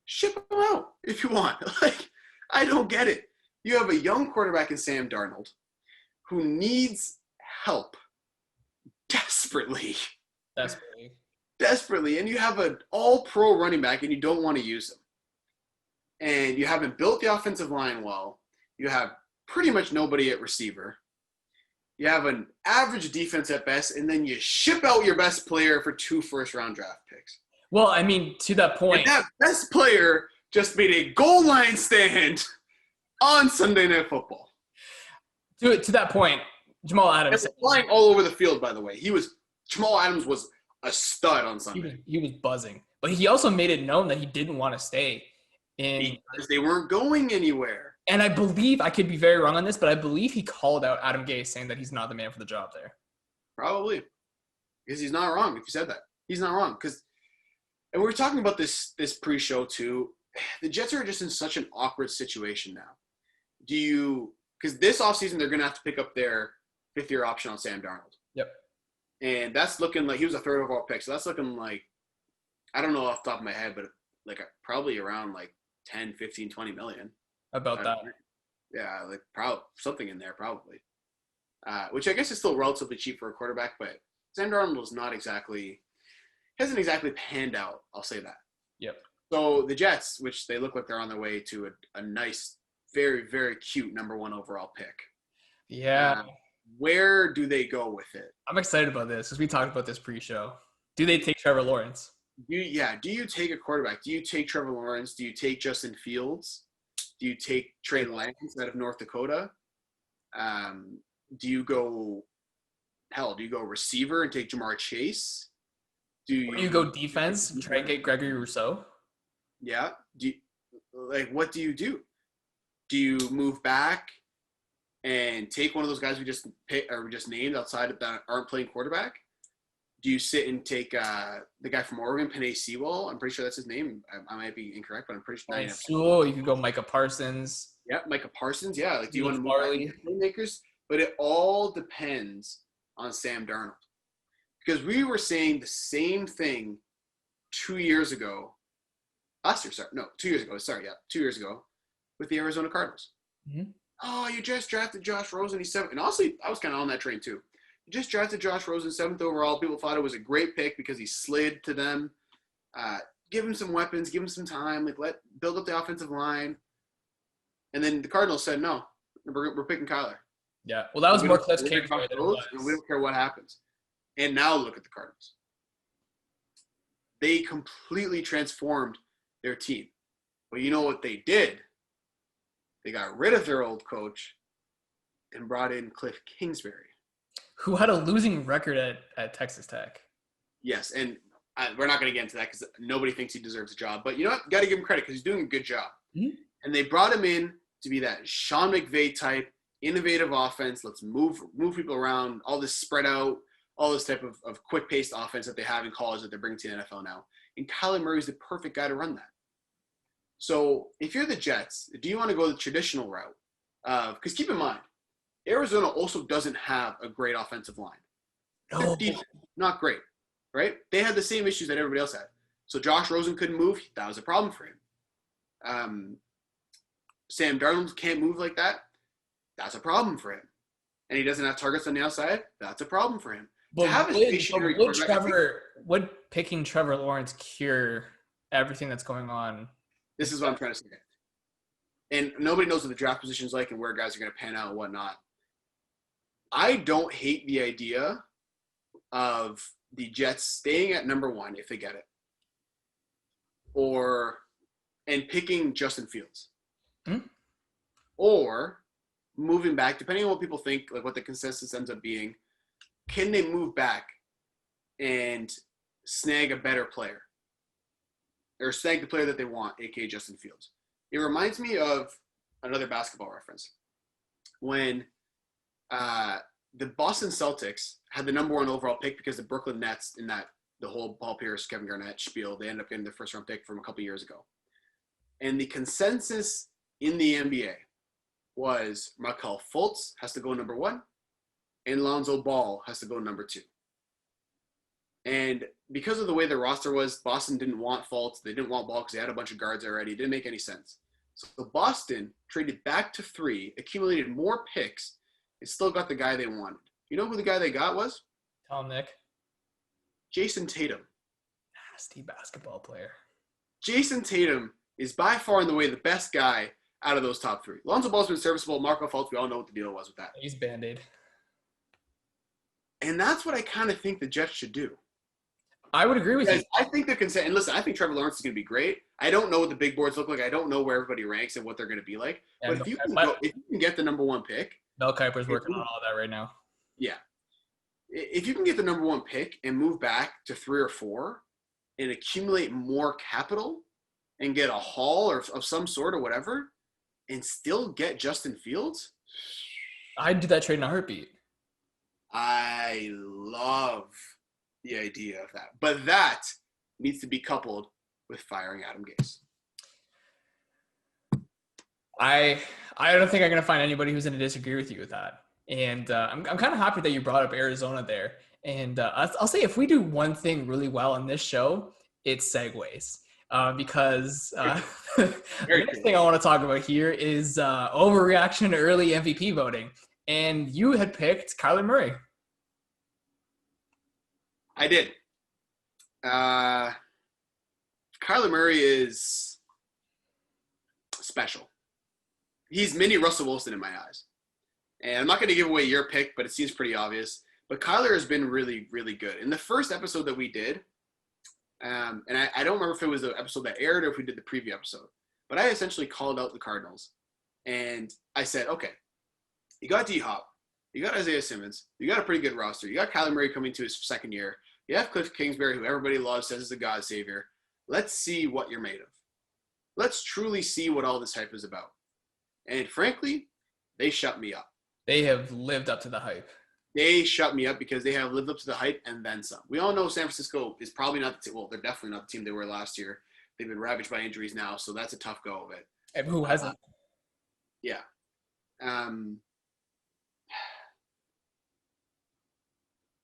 Ship him out if you want. Like, I don't get it. You have a young quarterback in Sam Darnold who needs help desperately. Desperately. And you have an all-pro running back and you don't want to use him. And you haven't built the offensive line well. You have pretty much nobody at receiver. You have an average defense at best, and then you ship out your best player for 2 first-round draft picks. Well, I mean, to that point. And that best player just made a goal line stand on Sunday Night Football. To that point, Jamal Adams. He was flying all over the field, by the way. Jamal Adams was a stud on Sunday. He was buzzing. But he also made it known that he didn't want to stay. Because they weren't going anywhere. And I believe, I could be very wrong on this, but I believe he called out Adam Gase saying that he's not the man for the job there. Probably. Because he's not wrong if you said that. He's not wrong. And we were talking about this pre-show too. The Jets are just in such an awkward situation now. Because this offseason they're going to have to pick up their 5th-year option on Sam Darnold. Yep. And that's looking like he was a 3rd overall pick. So that's looking like, I don't know off the top of my head, but like probably around like 10, 15, 20 million. About that. Yeah, like probably something in there probably. Which I guess is still relatively cheap for a quarterback, but Sam Darnold hasn't exactly panned out, I'll say that. Yep. So the Jets, which they look like they're on their way to a nice, very, very cute number 1 overall pick. Yeah. Where do they go with it? I'm excited about this because we talked about this pre-show. Do they take Trevor Lawrence? Do you take a quarterback? Do you take Trevor Lawrence? Do you take Justin Fields? Do you take Trey Lance out of North Dakota? Do you go receiver and take Jamar Chase? Do you go defense and try and get Gregory Rousseau? Yeah. What do you do? Do you move back and take one of those guys we just picked or we just named outside of that aren't playing quarterback? Do you sit and take the guy from Oregon, Penei Sewell? I'm pretty sure that's his name. I might be incorrect, but I'm pretty sure. Sewell. You could go Micah Parsons. Yeah, Micah Parsons. Yeah, do you want to move playmakers? But it all depends on Sam Darnold, because we were saying the same thing 2 years ago. 2 years ago. 2 years ago with the Arizona Cardinals. Mm-hmm. Oh, you just drafted Josh Rosen. He's 7th. And honestly, I was kind of on that train too. You just drafted Josh Rosen 7th overall. People thought it was a great pick because he slid to them. Give him some weapons. Give him some time. Build up the offensive line. And then the Cardinals said, no, we're picking Kyler. Yeah. Well, that was more Cliff Kingsbury than it was. And we don't care what happens. And now look at the Cardinals. They completely transformed their team. But you know what they did? They got rid of their old coach and brought in Cliff Kingsbury, who had a losing record at Texas Tech. Yes, and we're not going to get into that because nobody thinks he deserves a job. But you know what? Got to give him credit because he's doing a good job. Mm-hmm. And they brought him in to be that Sean McVay type, innovative offense. Let's move people around, all this spread out, all this type of quick-paced offense that they have in college that they're bringing to the NFL now. And Kyler Murray's the perfect guy to run that. So if you're the Jets, do you want to go the traditional route? Because keep in mind, Arizona also doesn't have a great offensive line. No. Defense, not great, right? They had the same issues that everybody else had. So Josh Rosen couldn't move. That was a problem for him. Sam Darnold can't move like that. That's a problem for him. And he doesn't have targets on the outside. That's a problem for him. But would picking Trevor Lawrence cure everything that's going on? This is what I'm trying to say. And nobody knows what the draft position is like and where guys are going to pan out and whatnot. I don't hate the idea of the Jets staying at number 1 if they get it, and picking Justin Fields, or moving back, depending on what people think, like what the consensus ends up being, can they move back and snag a better player? Or snag the player that they want, aka Justin Fields. It reminds me of another basketball reference. When the Boston Celtics had the number 1 overall pick because the Brooklyn Nets in that the whole Paul Pierce, Kevin Garnett spiel, they ended up getting the first round pick from a couple years ago. And the consensus in the NBA was Markelle Fultz has to go number 1 and Lonzo Ball has to go number 2. And because of the way the roster was, Boston didn't want Fultz. They didn't want Ball because they had a bunch of guards already. It didn't make any sense. So Boston traded back to 3, accumulated more picks, and still got the guy they wanted. You know who the guy they got was? Tell him, Nick. Jason Tatum. Nasty basketball player. Jason Tatum is by far and away the best guy out of those top 3. Lonzo Ball's been serviceable. Markelle Fultz, we all know what the deal was with that. He's Band-Aid. And that's what I kind of think the Jets should do. I would agree with you. I think the consent, and listen, I think Trevor Lawrence is going to be great. I don't know what the big boards look like. I don't know where everybody ranks and what they're going to be like. Yeah, but if you can get the number 1 pick. Mel Kiper's working on all that right now. Yeah. If you can get the number 1 pick and move back to 3 or 4 and accumulate more capital and get a haul or of some sort or whatever and still get Justin Fields. I'd do that trade in a heartbeat. I love the idea of that. But that needs to be coupled with firing Adam Gase. I don't think I'm going to find anybody who's going to disagree with you with that. And I'm kind of happy that you brought up Arizona there. And I'll say if we do one thing really well on this show, it's segues. Because the next thing I want to talk about here is overreaction to early MVP voting. And you had picked Kyler Murray. I did. Kyler Murray is special. He's mini Russell Wilson in my eyes. And I'm not going to give away your pick, but it seems pretty obvious. But Kyler has been really, really good. In the first episode that we did, and I don't remember if it was the episode that aired or if we did the preview episode, but I essentially called out the Cardinals. And I said, okay, you got D-Hop, you got Isaiah Simmons, you got a pretty good roster, you got Kyler Murray coming to his second year, you have Cliff Kingsbury, who everybody loves, says is a God savior. Let's see what you're made of. Let's truly see what all this hype is about. And frankly, they shut me up. They have lived up to the hype. They shut me up because they have lived up to the hype and then some. We all know San Francisco is probably not the team. Well, they're definitely not the team they were last year. They've been ravaged by injuries now, so that's a tough go of it. And who hasn't? Yeah.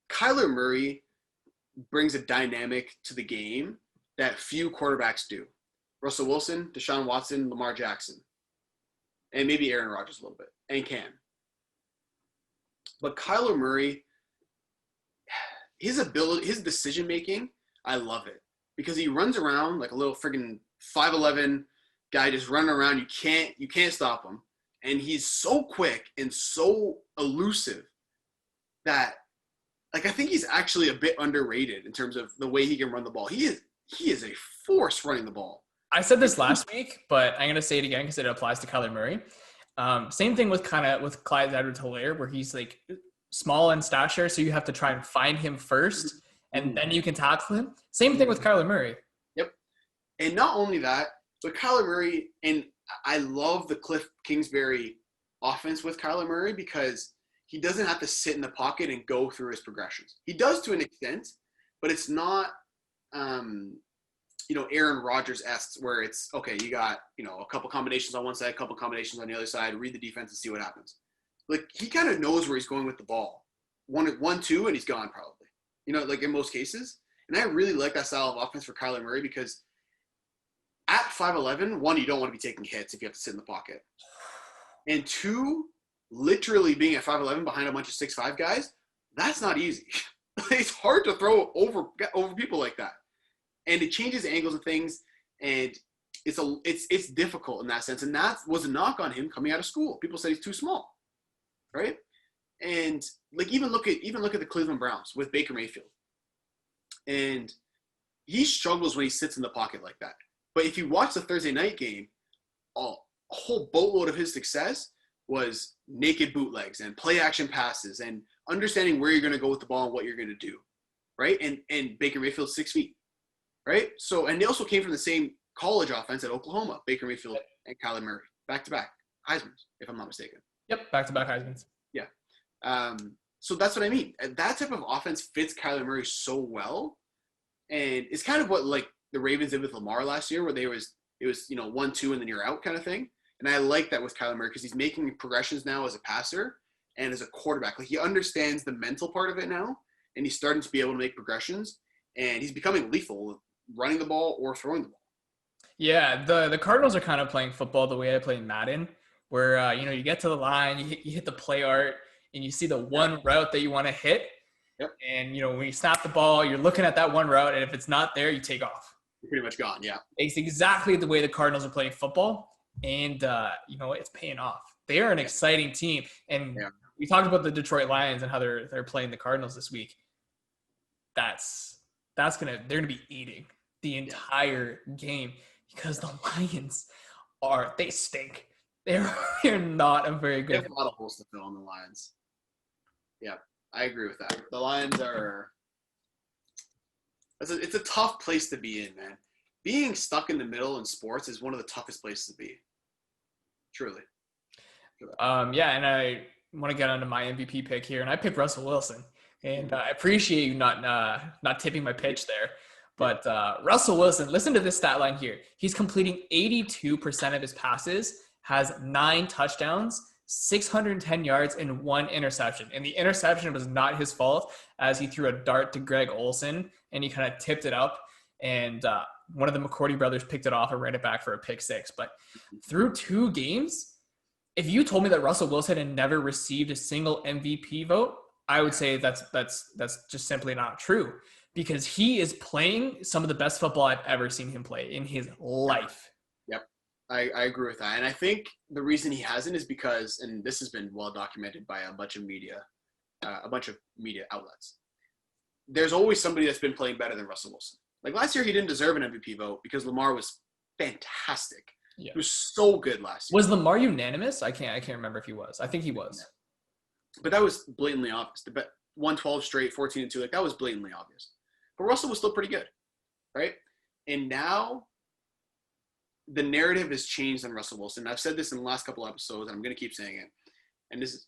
Kyler Murray brings a dynamic to the game that few quarterbacks do. Russell Wilson, Deshaun Watson, Lamar Jackson, and maybe Aaron Rodgers a little bit, and Cam. But Kyler Murray, his ability, his decision-making, I love it. Because he runs around like a little friggin' 5'11" guy just running around. You can't stop him. And he's so quick and so elusive that, like, I think he's actually a bit underrated in terms of the way he can run the ball. He is a force running the ball. I said this last week, but I'm going to say it again because it applies to Kyler Murray. Same thing with Clyde Edwards-Helaire, where he's like small in stature, so you have to try and find him first, and then you can tackle him. Same thing with Kyler Murray. Yep. And not only that, but Kyler Murray, and I love the Cliff Kingsbury offense with Kyler Murray because he doesn't have to sit in the pocket and go through his progressions. He does to an extent, but it's not Aaron Rodgers-esque where it's, okay, you got, a couple combinations on one side, a couple combinations on the other side, read the defense and see what happens. Like, he kind of knows where he's going with the ball. 1-2, and he's gone probably, like in most cases. And I really like that style of offense for Kyler Murray because at 5'11", one, you don't want to be taking hits if you have to sit in the pocket. And two, literally being at 5'11" behind a bunch of 6'5" guys, that's not easy. It's hard to throw over people like that. And it changes angles and things, and it's difficult in that sense. And that was a knock on him coming out of school. People said he's too small, right? And like even look at the Cleveland Browns with Baker Mayfield, and he struggles when he sits in the pocket like that. But if you watch the Thursday night game, a whole boatload of his success was naked bootlegs and play action passes and understanding where you're going to go with the ball and what you're going to do, right? And Baker Mayfield's 6 feet, right? So, and they also came from the same college offense at Oklahoma, Baker Mayfield and Kyler Murray, back-to-back Heisman's, if I'm not mistaken. Yep, back-to-back Heisman's. Yeah. So that's what I mean. That type of offense fits Kyler Murray so well, and it's kind of what like the Ravens did with Lamar last year, where it was 1-2 and then you're out kind of thing. And I like that with Kyler Murray because he's making progressions now as a passer and as a quarterback. Like he understands the mental part of it now, and he's starting to be able to make progressions, and he's becoming lethal running the ball or throwing the ball. Yeah, the Cardinals are kind of playing football the way I play Madden, where you get to the line, you hit the play art, and you see the one route that you want to hit. Yep. And when you snap the ball, you're looking at that one route, and if it's not there, you take off. You're pretty much gone. Yeah. It's exactly the way the Cardinals are playing football, and it's paying off. They are an exciting team, and we talked about the Detroit Lions and how they're playing the Cardinals this week. They're gonna be eating the entire game because the Lions they stink. They're not a very good. They have a lot of holes to fill on the Lions. Yeah, I agree with that. The Lions are. It's a tough place to be in, man. Being stuck in the middle in sports is one of the toughest places to be. Truly. Yeah, and I want to get onto my MVP pick here, and I picked Russell Wilson. And I appreciate you not tipping my pitch there. But Russell Wilson, listen to this stat line here. He's completing 82% of his passes, has 9 touchdowns, 610 yards, and 1 interception. And the interception was not his fault, as he threw a dart to Greg Olsen, and he kind of tipped it up. And one of the McCourty brothers picked it off and ran it back for a pick 6. But through 2 games, if you told me that Russell Wilson had never received a single MVP vote, I would say that's just simply not true, because he is playing some of the best football I've ever seen him play in his life. Yep, I agree with that. And I think the reason he hasn't is because, and this has been well documented by a bunch of media outlets, there's always somebody that's been playing better than Russell Wilson. Like last year, he didn't deserve an MVP vote because Lamar was fantastic. Yeah. He was so good last year. Was Lamar unanimous? I can't remember if he was. I think he was. Yeah. But that was blatantly obvious. The 112 straight, 14-2, like that was blatantly obvious. But Russell was still pretty good, right? And now the narrative has changed on Russell Wilson. I've said this in the last couple episodes, and I'm going to keep saying it. And this is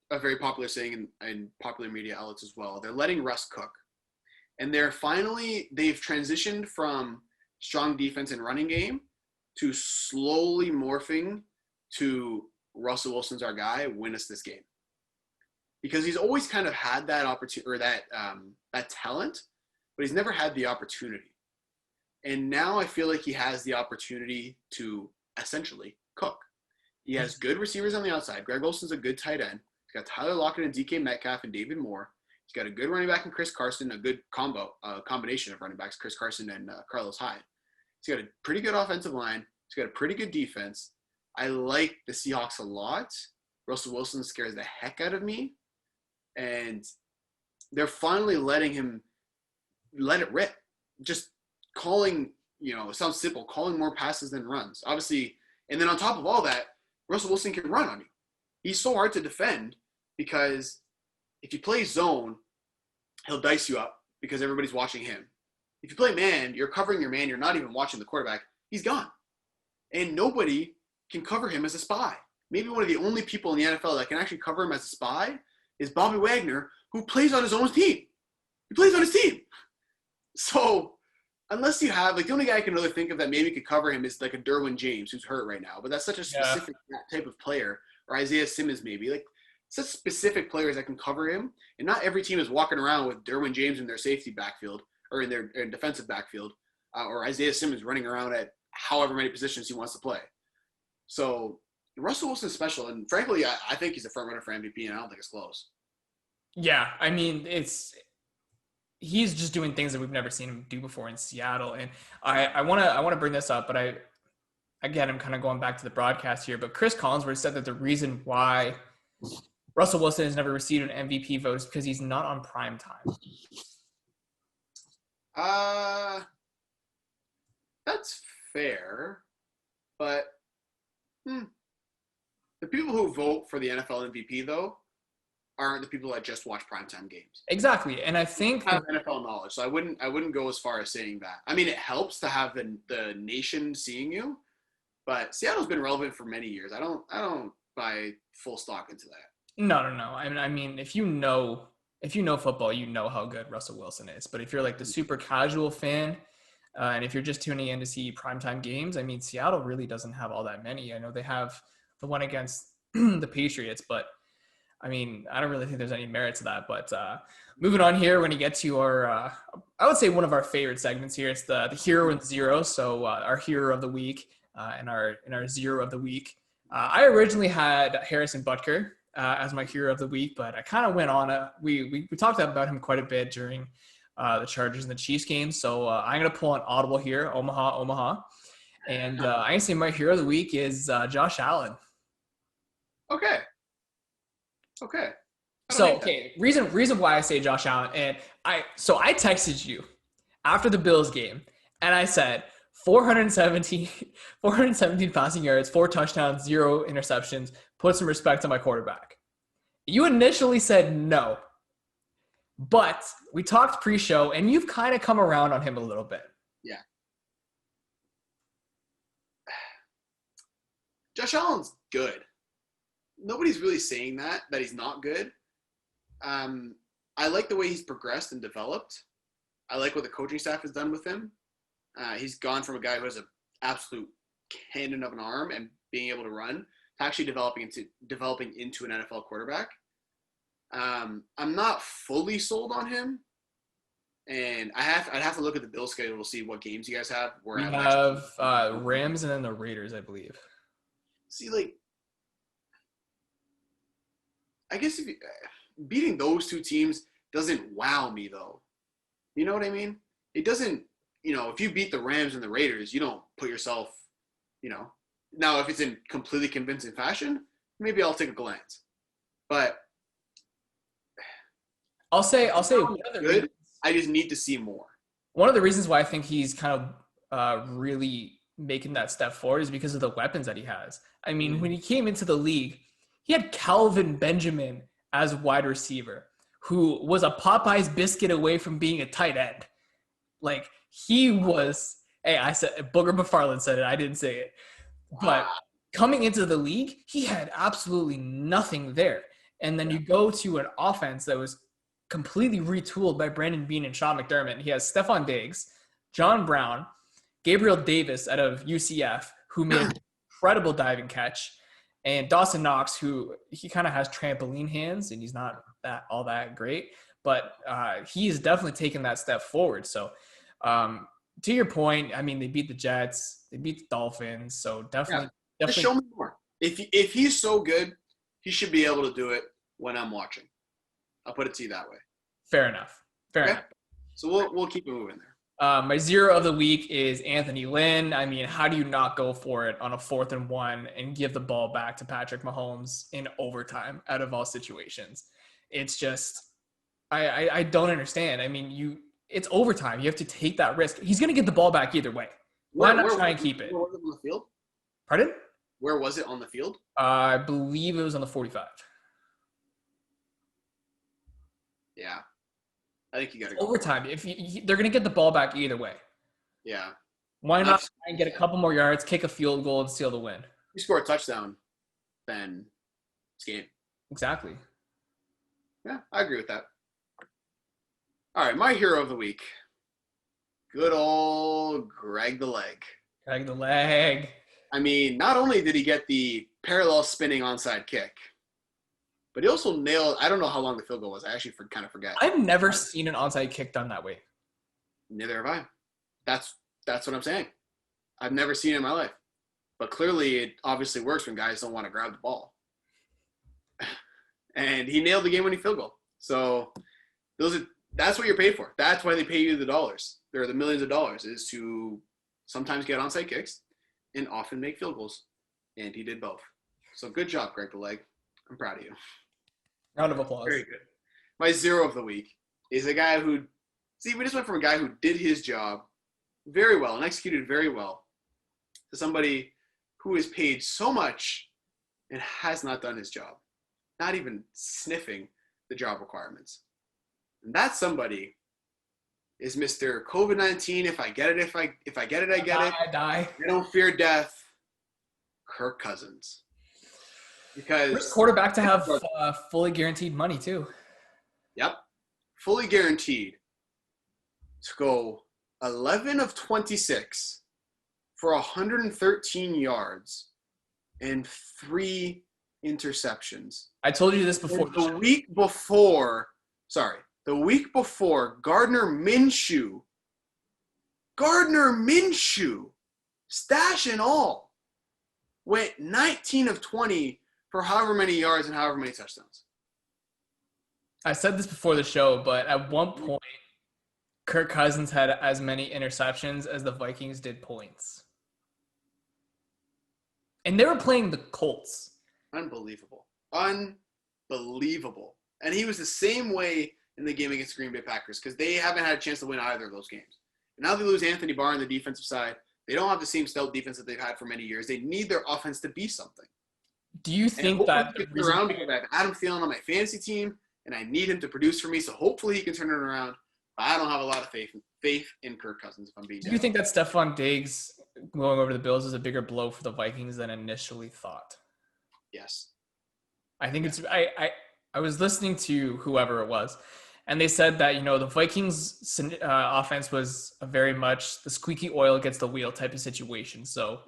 a very popular saying in popular media outlets as well. They're letting Russ cook. And they've transitioned from strong defense and running game to slowly morphing to Russell Wilson's our guy, win us this game. Because he's always kind of had that opportunity or that talent, but he's never had the opportunity. And now I feel like he has the opportunity to essentially cook. He has good receivers on the outside. Greg Olsen's a good tight end. He's got Tyler Lockett and DK Metcalf and David Moore. He's got a good running back in Chris Carson, a good combination of running backs, Chris Carson and Carlos Hyde. He's got a pretty good offensive line. He's got a pretty good defense. I like the Seahawks a lot. Russell Wilson scares the heck out of me. And they're finally letting him let it rip. Just calling, it sounds simple, calling more passes than runs. Obviously, and then on top of all that, Russell Wilson can run on you. He's so hard to defend because if you play zone, he'll dice you up because everybody's watching him. If you play man, you're covering your man, you're not even watching the quarterback, he's gone. And nobody can cover him as a spy. Maybe one of the only people in the NFL that can actually cover him as a spy is Bobby Wagner, who plays on his own team. He plays on his team. So unless you have, the only guy I can really think of that maybe could cover him is like a Derwin James, who's hurt right now. But that's such a specific type of player. Or Isaiah Simmons maybe. Such specific players that can cover him. And not every team is walking around with Derwin James in their safety backfield or in their defensive backfield. Or Isaiah Simmons running around at however many positions he wants to play. So Russell Wilson's special. And frankly, I think he's a front runner for MVP, and I don't think it's close. Yeah, I mean, he's just doing things that we've never seen him do before in Seattle. And I want to bring this up, but I'm kind of going back to the broadcast here, but Chris Collinsworth said that the reason why Russell Wilson has never received an MVP vote is because he's not on prime time. That's fair, but the The people who vote for the NFL MVP, though, aren't the people that just watch primetime games. Exactly. And I think Have NFL knowledge, so I wouldn't go as far as saying that. I mean, it helps to have the nation seeing you, but Seattle's been relevant for many years. I don't buy full stock into that. no. I mean, if you know football, you know how good Russell Wilson is. But if you're like the super casual fan, and if you're just tuning in to see primetime games, I mean, Seattle really doesn't have all that many. I know they have the one against the Patriots, but I mean, I don't really think there's any merit to that. But moving on here, when you get to our, I would say one of our favorite segments here, it's the hero and zero. So our hero of the week and our zero of the week. I originally had Harrison Butker as my hero of the week, but I kind of went on we talked about him quite a bit during the Chargers and the Chiefs game. So I'm going to pull an audible here, Omaha. And I'm going to say my hero of the week is Josh Allen. Okay. So, reason why I say Josh Allen, and I texted you after the Bills game, and I said 417 passing yards, 4 touchdowns, 0 interceptions, put some respect on my quarterback. You initially said no, but we talked pre-show, and you've kind of come around on him a little bit. Yeah. Josh Allen's good. Nobody's really saying that he's not good. I like the way he's progressed and developed. I like what the coaching staff has done with him. He's gone from a guy who has an absolute cannon of an arm and being able to run to actually developing into an NFL quarterback. I'm not fully sold on him, and I'd have to look at the Bills schedule to see what games you guys have. We have Rams and then the Raiders, I believe. See, like, I guess if beating those two teams doesn't wow me, though. You know what I mean? It doesn't, if you beat the Rams and the Raiders, you don't put yourself, Now, if it's in completely convincing fashion, maybe I'll take a glance. But I'll say one of the good. I just need to see more. One of the reasons why I think he's kind of really making that step forward is because of the weapons that he has. I mean, when he came into the league, he had Calvin Benjamin as wide receiver, who was a Popeye's biscuit away from being a tight end. Like, he was – I said – Booger McFarland said it. I didn't say it. But coming into the league, he had absolutely nothing there. And then you go to an offense that was completely retooled by Brandon Beane and Sean McDermott. He has Stephon Diggs, John Brown, Gabriel Davis out of UCF, who made an incredible diving catch, and Dawson Knox, who he kind of has trampoline hands, and he's not all that great, but he's definitely taken that step forward. So to your point, I mean, they beat the Jets, they beat the Dolphins, so definitely. Just show me more. If he's so good, he should be able to do it when I'm watching. I'll put it to you that way. Fair enough. So we'll keep it moving there. My zero of the week is Anthony Lynn. I mean, how do you not go for it on a 4th and 1 and give the ball back to Patrick Mahomes in overtime out of all situations? It's just, I don't understand. I mean, it's overtime. You have to take that risk. He's going to get the ball back either way. Why not try and keep it? Where was it on the field? Pardon? Where was it on the field? I believe it was on the 45. Yeah. I think you got to go overtime. If they're going to get the ball back either way. Yeah. Why not try and get a couple more yards, kick a field goal, and steal the win? If you score a touchdown, then it's game. Exactly. Yeah, I agree with that. All right, my hero of the week. Good old Greg the Leg. Greg the Leg. I mean, not only did he get the parallel spinning onside kick, but he also nailed – I don't know how long the field goal was. I actually kind of forget. I've never seen an onside kick done that way. Neither have I. That's what I'm saying. I've never seen it in my life. But clearly it obviously works when guys don't want to grab the ball. And he nailed the game-winning field goal. So that's what you're paid for. That's why they pay you the dollars. There are the millions of dollars, is to sometimes get onside kicks and often make field goals. And he did both. So good job, Greg the Leg. I'm proud of you. Round of applause. Very good. My zero of the week is a guy who – see, we just went from a guy who did his job very well and executed very well to somebody who is paid so much and has not done his job, not even sniffing the job requirements. And that somebody is Mr. COVID-19. If I get it, if I get it, I get it. I die. I don't fear death. Kirk Cousins. Because First quarterback to have fully guaranteed money too. Yep, fully guaranteed to go 11 of 26 for 113 yards and 3 interceptions. I told you this before. The week before, Gardner Minshew, stash and all, went 19 of 20 for however many yards and however many touchdowns. I said this before the show, but at one point, Kirk Cousins had as many interceptions as the Vikings did points. And they were playing the Colts. Unbelievable. And he was the same way in the game against Green Bay Packers because they haven't had a chance to win either of those games. And now they lose Anthony Barr on the defensive side. They don't have the same stout defense that they've had for many years. They need their offense to be something. Do you think that around because I have Adam Thielen on my fantasy team and I need him to produce for me, so hopefully he can turn it around. But I don't have a lot of faith in Kirk Cousins, if I'm being honest. Do you think that Stephon Diggs going over to the Bills is a bigger blow for the Vikings than initially thought? Yes. I think it's I was listening to whoever it was, and they said that, the Vikings offense was a very much the squeaky oil gets the wheel type of situation. So,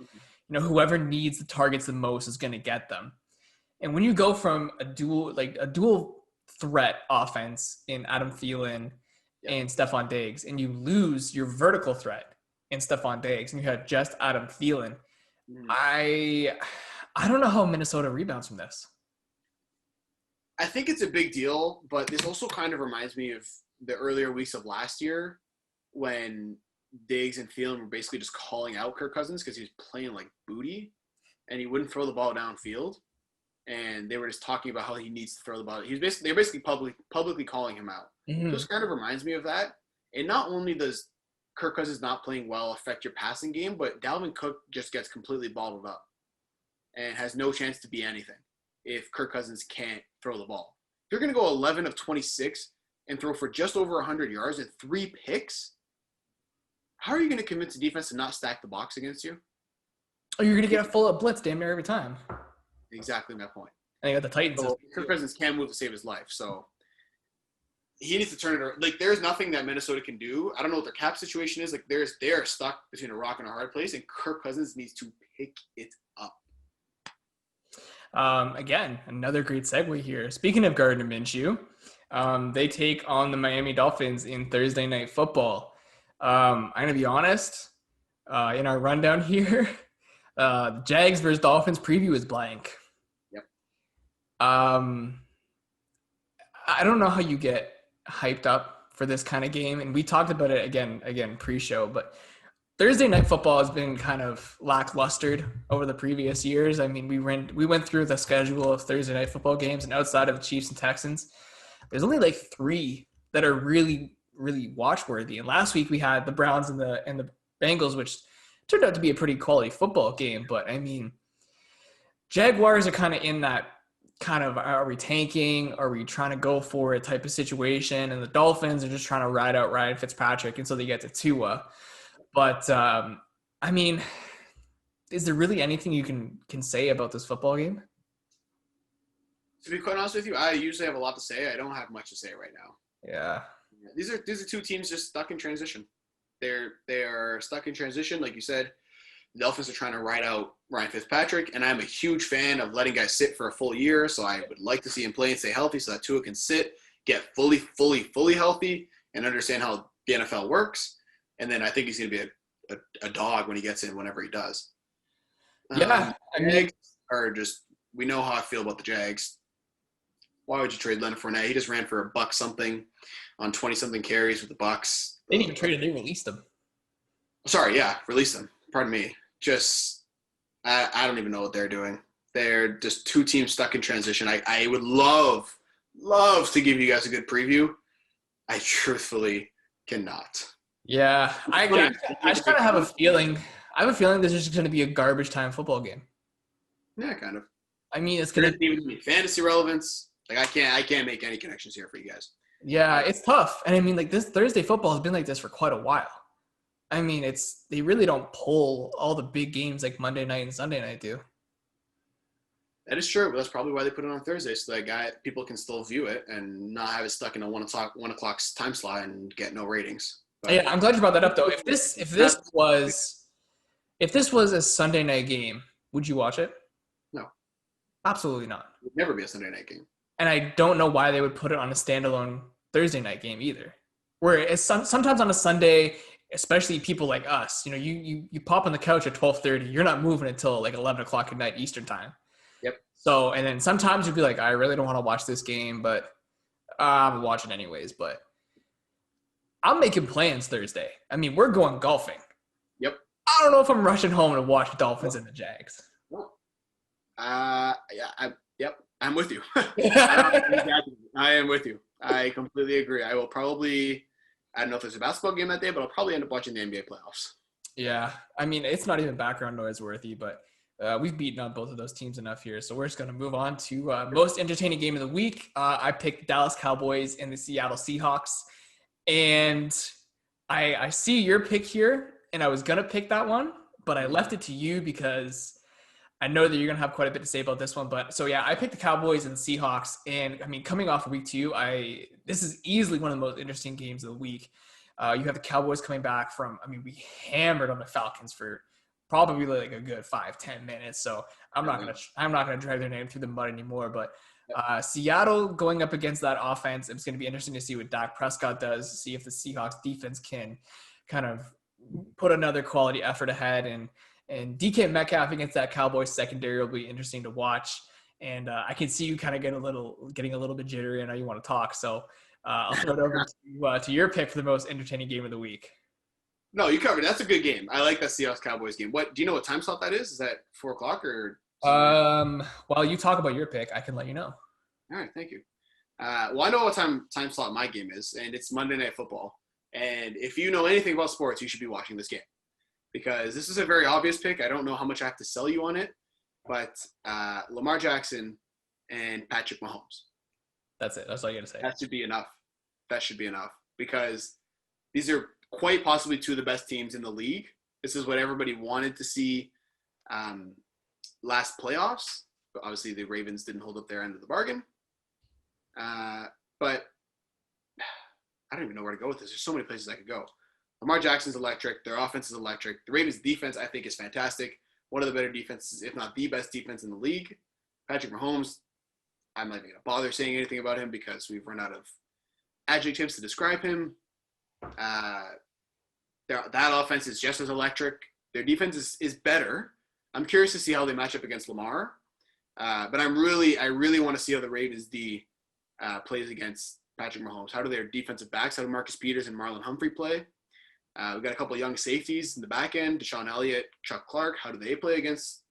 whoever needs the targets the most is going to get them. And when you go from a dual threat offense in Adam Thielen and Stephon Diggs, and you lose your vertical threat in Stephon Diggs, and you have just Adam Thielen, I don't know how Minnesota rebounds from this. I think it's a big deal, but this also kind of reminds me of the earlier weeks of last year when Diggs and Thielen were basically just calling out Kirk Cousins because he was playing like booty and he wouldn't throw the ball downfield. And they were just talking about how he needs to throw the ball. They're basically publicly calling him out. Mm-hmm. So this kind of reminds me of that. And not only does Kirk Cousins not playing well affect your passing game, but Dalvin Cook just gets completely bottled up and has no chance to be anything if Kirk Cousins can't throw the ball. If you're going to go 11 of 26 and throw for just over 100 yards and 3 picks, how are you going to convince the defense to not stack the box against you? Oh, you're going to get a full-up blitz damn near every time. Exactly my point. And you got the Titans. So Kirk Cousins can't move to save his life. So he needs to turn it around. Like, there's nothing that Minnesota can do. I don't know what their cap situation is. Like, they're stuck between a rock and a hard place, and Kirk Cousins needs to pick it up. Again, another great segue here. Speaking of Gardner Minshew, they take on the Miami Dolphins in Thursday Night Football. I'm going to be honest, in our rundown here, Jags versus Dolphins preview is blank. Yep. I don't know how you get hyped up for this kind of game, and we talked about it again pre-show, but Thursday Night Football has been kind of lacklustered over the previous years. I mean, we went through the schedule of Thursday Night Football games, and outside of the Chiefs and Texans, there's only like 3 that are really, really watchworthy. And last week we had the Browns and the Bengals, which turned out to be a pretty quality football game. But I mean, Jaguars are kind of in that kind of, are we tanking? Are we trying to go for it type of situation? And the Dolphins are just trying to ride out Ryan Fitzpatrick until they get to Tua. But, I mean, is there really anything you can say about this football game? To be quite honest with you, I usually have a lot to say. I don't have much to say right now. Yeah. These are 2 teams just stuck in transition. They are stuck in transition. Like you said, the Dolphins are trying to ride out Ryan Fitzpatrick, and I'm a huge fan of letting guys sit for a full year, so I would like to see him play and stay healthy so that Tua can sit, get fully healthy, and understand how the NFL works. And then I think he's going to be a dog when he gets in whenever he does. Yeah. Jags are just – we know how I feel about the Jags. Why would you trade Leonard Fournette? He just ran for a buck something on 20-something carries with the Bucs. They didn't even trade him. They released him. Sorry, yeah, released him. Pardon me. Just I don't even know what they're doing. They're just 2 teams stuck in transition. I would love to give you guys a good preview. I truthfully cannot. Yeah, I just kind of have a feeling. I have a feeling this is just going to be a garbage time football game. Yeah, kind of. I mean, it's There gonna. doesn't even need fantasy relevance. Like I can't make any connections here for you guys. Yeah, it's tough, and I mean, like this Thursday football has been like this for quite a while. I mean, they really don't pull all the big games like Monday night and Sunday night do. That is true, but that's probably why they put it on Thursday, so that people can still view it and not have it stuck in a 1 o'clock time slot and get no ratings. But Yeah, I'm glad you brought that up though. If this was a Sunday night game, would you watch it? no, Absolutely not. it would never be a Sunday night game. And I don't know why they would put it on a standalone Thursday night game either. Where it's sometimes on a Sunday, especially people like us, you pop on the couch at 12:30, you're not moving until like 11 o'clock at night Eastern time. Yep. So, and then sometimes you'd be like, I really don't want to watch this game, but I'm watching anyways. But I'm making plans Thursday. I mean, we're going golfing. Yep. I don't know if I'm rushing home to watch Dolphins and the Jags. Yep. I'm with you. I am with you. I completely agree. I will probably, I don't know if there's a basketball game that day, but I'll probably end up watching the NBA playoffs. Yeah. I mean, it's not even background noise worthy, but we've beaten on both of those teams enough here. So we're just going to move on to most entertaining game of the week. I picked Dallas Cowboys and the Seattle Seahawks. And I see your pick here, and I was going to pick that one, but I left it to you because I know that you're going to have quite a bit to say about this one. But so, yeah, I picked the Cowboys and the Seahawks. And, I mean, coming off week 2, this is easily one of the most interesting games of the week. You have the Cowboys coming back from, I mean, we hammered on the Falcons for probably like a good 5-10 minutes. So I'm not gonna drag their name through the mud anymore. But Seattle going up against that offense, it's going to be interesting to see what Dak Prescott does, see if the Seahawks defense can kind of put another quality effort ahead. And DK Metcalf against that Cowboys secondary will be interesting to watch. And I can see you kind of getting a little bit jittery. I know you want to talk. So I'll throw it over to your pick for the most entertaining game of the week. No, you covered it. That's a good game. I like that Seahawks Cowboys game. What do you know what time slot that is? Is that 4 o'clock or? While you talk about your pick, I can let you know. All right, thank you. Well, I know what time slot my game is, and it's Monday Night Football. And if you know anything about sports, you should be watching this game because this is a very obvious pick. I don't know how much I have to sell you on it, but Lamar Jackson and Patrick Mahomes. That's it. That's all you got to say. That should be enough. That should be enough because these are quite possibly 2 of the best teams in the league. This is what everybody wanted to see last playoffs. But obviously, the Ravens didn't hold up their end of the bargain. But I don't even know where to go with this. There's so many places I could go. Lamar Jackson's electric. Their offense is electric. The Ravens' defense, I think, is fantastic. One of the better defenses, if not the best defense in the league. Patrick Mahomes, I'm not even going to bother saying anything about him because we've run out of adjectives to describe him. That offense is just as electric. Their defense is better. I'm curious to see how they match up against Lamar. But I really want to see how the Ravens D plays against Patrick Mahomes. How do their defensive backs, how do Marcus Peters and Marlon Humphrey play? We've got a couple of young safeties in the back end, Deshaun Elliott, Chuck Clark. How do they play against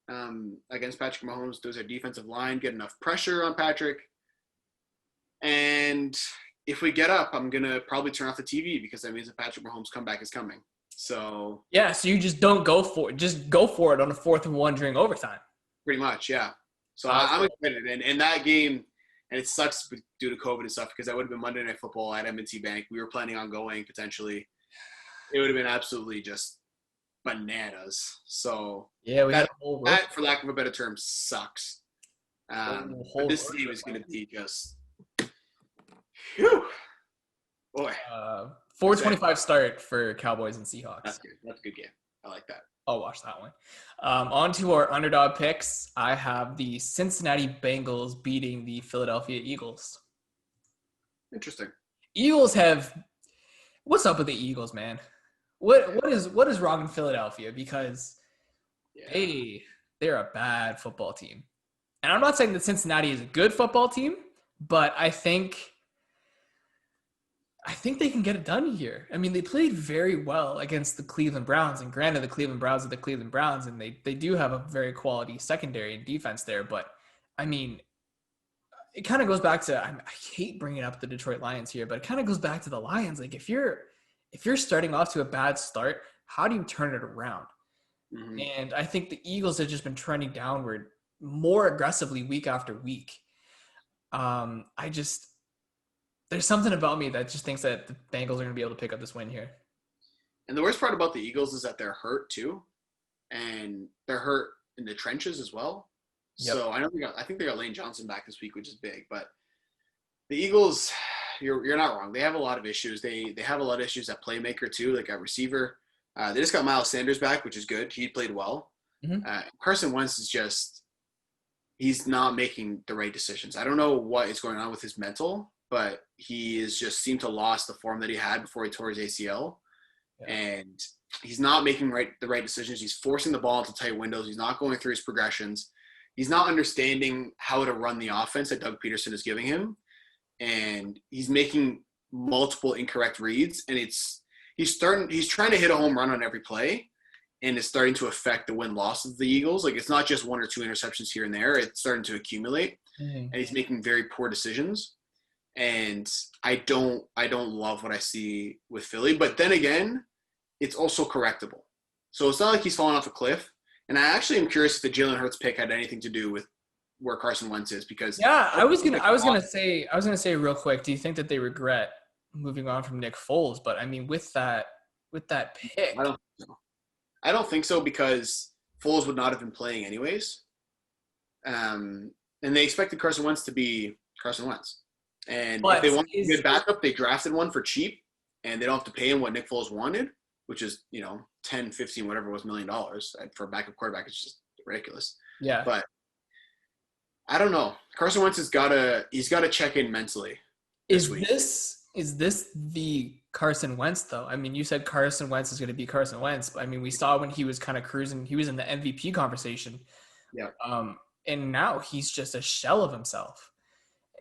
Patrick Mahomes? Does their defensive line get enough pressure on Patrick? And if we get up, I'm going to probably turn off the TV because that means the Patrick Mahomes comeback is coming. So yeah, so you just don't go for it. Just go for it on a 4th and 1 during overtime. Pretty much, yeah. So I'm excited. And that game, and it sucks due to COVID and stuff because that would have been Monday Night Football at M&T Bank. We were planning on going potentially. It would have been absolutely just bananas. So yeah, that, for lack of a better term, sucks. But this game is going to be just, whew, boy. 4:25 start for Cowboys and Seahawks. That's good. That's a good game. I like that. I'll watch that one. On to our underdog picks. I have the Cincinnati Bengals beating the Philadelphia Eagles. Interesting. Eagles have – what's up with the Eagles, man? What is wrong in Philadelphia? Because they're a bad football team. And I'm not saying that Cincinnati is a good football team, but I think they can get it done here. I mean, they played very well against the Cleveland Browns. And granted, the Cleveland Browns are the Cleveland Browns, and they do have a very quality secondary and defense there. But, I mean, it kind of goes back to – I hate bringing up the Detroit Lions here, but it kind of goes back to the Lions. Like, if you're starting off to a bad start, how do you turn it around? Mm-hmm. And I think the Eagles have just been trending downward more aggressively week after week. I just there's something about me that just thinks that the Bengals are going to be able to pick up this win here. And the worst part about the Eagles is that they're hurt too, and they're hurt in the trenches as well. Yep. So I think they got Lane Johnson back this week, which is big. But the Eagles, you're not wrong. They have a lot of issues. They have a lot of issues at playmaker too, like at receiver. They just got Miles Sanders back, which is good. He played well. Mm-hmm. Carson Wentz is he's not making the right decisions. I don't know what is going on with his mental, but he is just seemed to lost the form that he had before he tore his ACL. Yeah. And he's not making the right decisions. He's forcing the ball into tight windows. He's not going through his progressions. He's not understanding how to run the offense that Doug Peterson is giving him. And he's making multiple incorrect reads. And he's trying to hit a home run on every play. And it's starting to affect the win-loss of the Eagles. Like, it's not just one or two interceptions here and there. It's starting to accumulate. Mm-hmm. And he's making very poor decisions. And I don't love what I see with Philly. But then again, it's also correctable. So it's not like he's falling off a cliff. And I actually am curious if the Jalen Hurts pick had anything to do with where Carson Wentz is, because I was gonna say real quick, do you think that they regret moving on from Nick Foles? But I mean, with that pick, I don't think so, because Foles would not have been playing anyways. And they expected Carson Wentz to be Carson Wentz. And if they want a good backup, they drafted one for cheap, and they don't have to pay him what Nick Foles wanted, which is, 10, 15, whatever it was, $1 million for a backup quarterback. It's just ridiculous. Yeah. But I don't know. Carson Wentz he's got to check in mentally. Is this the Carson Wentz though? I mean, you said Carson Wentz is going to be Carson Wentz. But I mean, we saw when he was kind of cruising, he was in the MVP conversation. Yeah. And now he's just a shell of himself.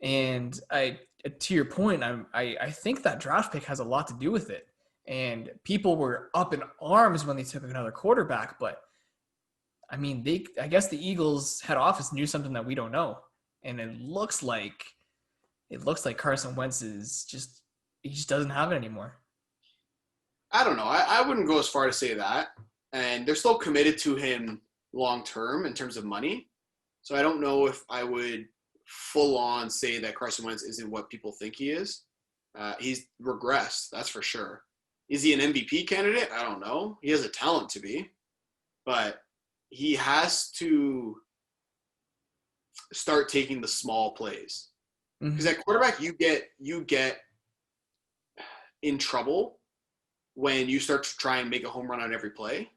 And to your point, I think that draft pick has a lot to do with it. And people were up in arms when they took another quarterback, but I mean, I guess the Eagles head office knew something that we don't know. And it looks like Carson Wentz he just doesn't have it anymore. I don't know. I wouldn't go as far to say that. And they're still committed to him long-term in terms of money. So I don't know if I would full on say that Carson Wentz isn't what people think he is. He's regressed, that's for sure. Is he an MVP candidate? I don't know. He has a talent to be, but he has to start taking the small plays. Because at quarterback, you get in trouble when you start to try and make a home run on every play.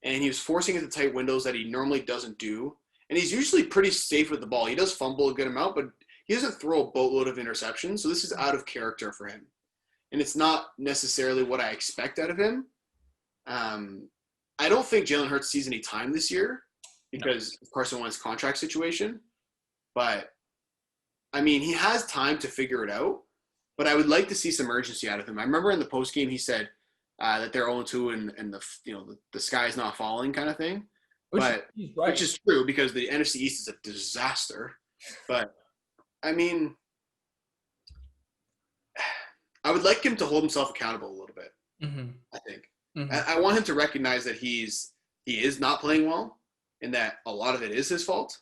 And he was forcing into tight windows that he normally doesn't do. And he's usually pretty safe with the ball. He does fumble a good amount, but he doesn't throw a boatload of interceptions. So this is out of character for him. And it's not necessarily what I expect out of him. I don't think Jalen Hurts sees any time this year because of Carson Wentz's contract situation. But, I mean, he has time to figure it out. But I would like to see some urgency out of him. I remember in the postgame he said that they're 0-2 and the sky is not falling kind of thing. Which is true, because the NFC East is a disaster. But, I mean, I would like him to hold himself accountable a little bit, I think. I want him to recognize that he is not playing well and that a lot of it is his fault.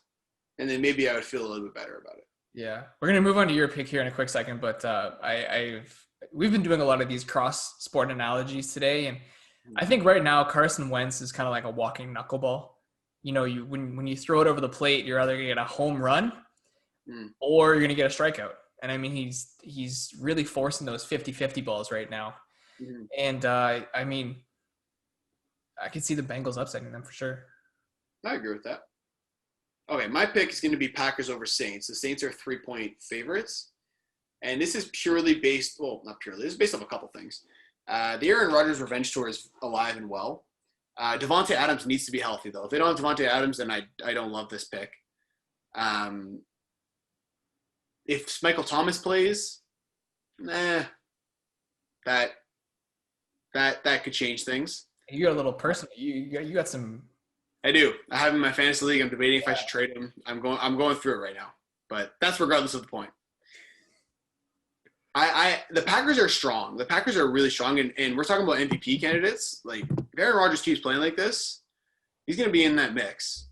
And then maybe I would feel a little bit better about it. Yeah. We're going to move on to your pick here in a quick second, but we've been doing a lot of these cross-sport analogies today, and I think right now Carson Wentz is kind of like a walking knuckleball. When you throw it over the plate, you're either going to get a home run or you're going to get a strikeout. And I mean, he's really forcing those 50-50 balls right now. Mm-hmm. And I mean, I could see the Bengals upsetting them for sure. I agree with that. Okay, my pick is going to be Packers over Saints. The Saints are 3-point favorites. And this is purely based, well, not purely, this is based off a couple things. The Aaron Rodgers revenge tour is alive and well. Devontae Adams needs to be healthy, though. If they don't have Devontae Adams, then I don't love this pick. If Michael Thomas plays, that could change things. You got a little person. You got some. I do. I have him in my fantasy league. I'm debating if I should trade him. I'm going through it right now, but that's regardless of the point. The Packers are strong. The Packers are really strong, and we're talking about MVP candidates. Like, if Aaron Rodgers keeps playing like this, he's going to be in that mix.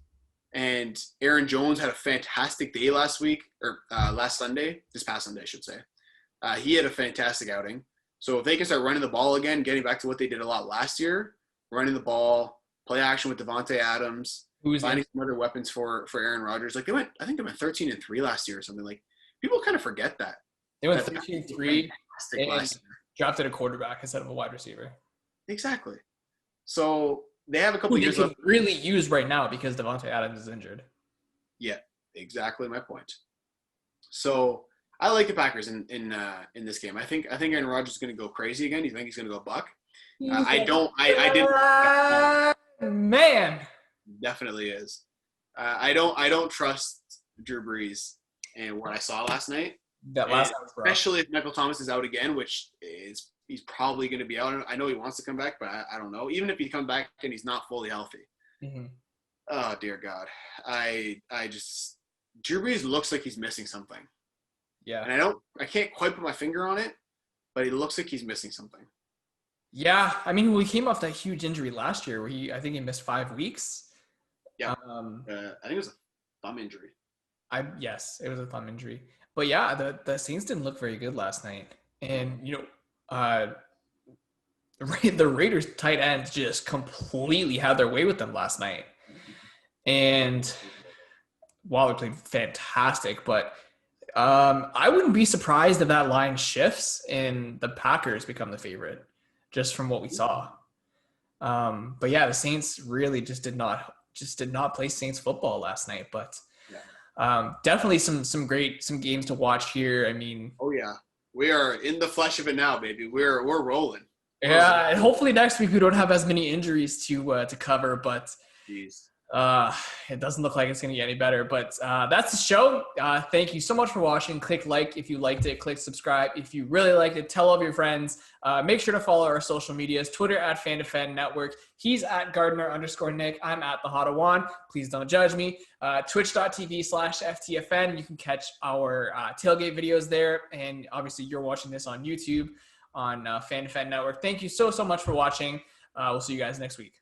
And Aaron Jones had a fantastic day last Sunday, this past Sunday, I should say. He had a fantastic outing. So if they can start running the ball again, getting back to what they did a lot last year, running the ball, play action with Devontae Adams, finding some other weapons for Aaron Rodgers. Like I think they went 13-3 last year or something. Like people kind of forget that. They went 13-3 and drafted a quarterback instead of a wide receiver. Exactly. So they have a couple years left. Really use right now because Devontae Adams is injured. Yeah, exactly my point. So I like the Packers in this game. I think Aaron Rodgers is going to go crazy again. You think he's going to go buck? I didn't. Man, definitely is. I don't trust Drew Brees and what I saw last night. Especially if Michael Thomas is out again, which is he's probably going to be out. I know he wants to come back, but I don't know. Even if he comes back and he's not fully healthy. Mm-hmm. Oh dear God, Drew Brees looks like he's missing something. Yeah, and I can't quite put my finger on it, but he looks like he's missing something. Yeah, I mean, we came off that huge injury last year where I think he missed 5 weeks. Yeah, I think it was a thumb injury. Yes, it was a thumb injury. But yeah, the Saints didn't look very good last night, and the Raiders tight ends just completely had their way with them last night. And Waller played fantastic, but I wouldn't be surprised if that line shifts and the Packers become the favorite, just from what we saw. But yeah, the Saints really just did not play Saints football last night. But definitely some games to watch here. I mean, oh yeah, we are in the flesh of it now, baby. We're rolling. Yeah, and hopefully next week we don't have as many injuries to cover. But jeez. It doesn't look like it's going to get any better, but that's the show. Thank you so much for watching. Click like if you liked it. Click subscribe if you really liked it. Tell all of your friends. Make sure to follow our social medias. Twitter at FTFN Network. He's at Gardner_Nick. I'm at the Hadawan. Please don't judge me. Twitch.tv/FTFN. You can catch our tailgate videos there. And obviously you're watching this on YouTube on FTFN Network. Thank you so much for watching. We'll see you guys next week.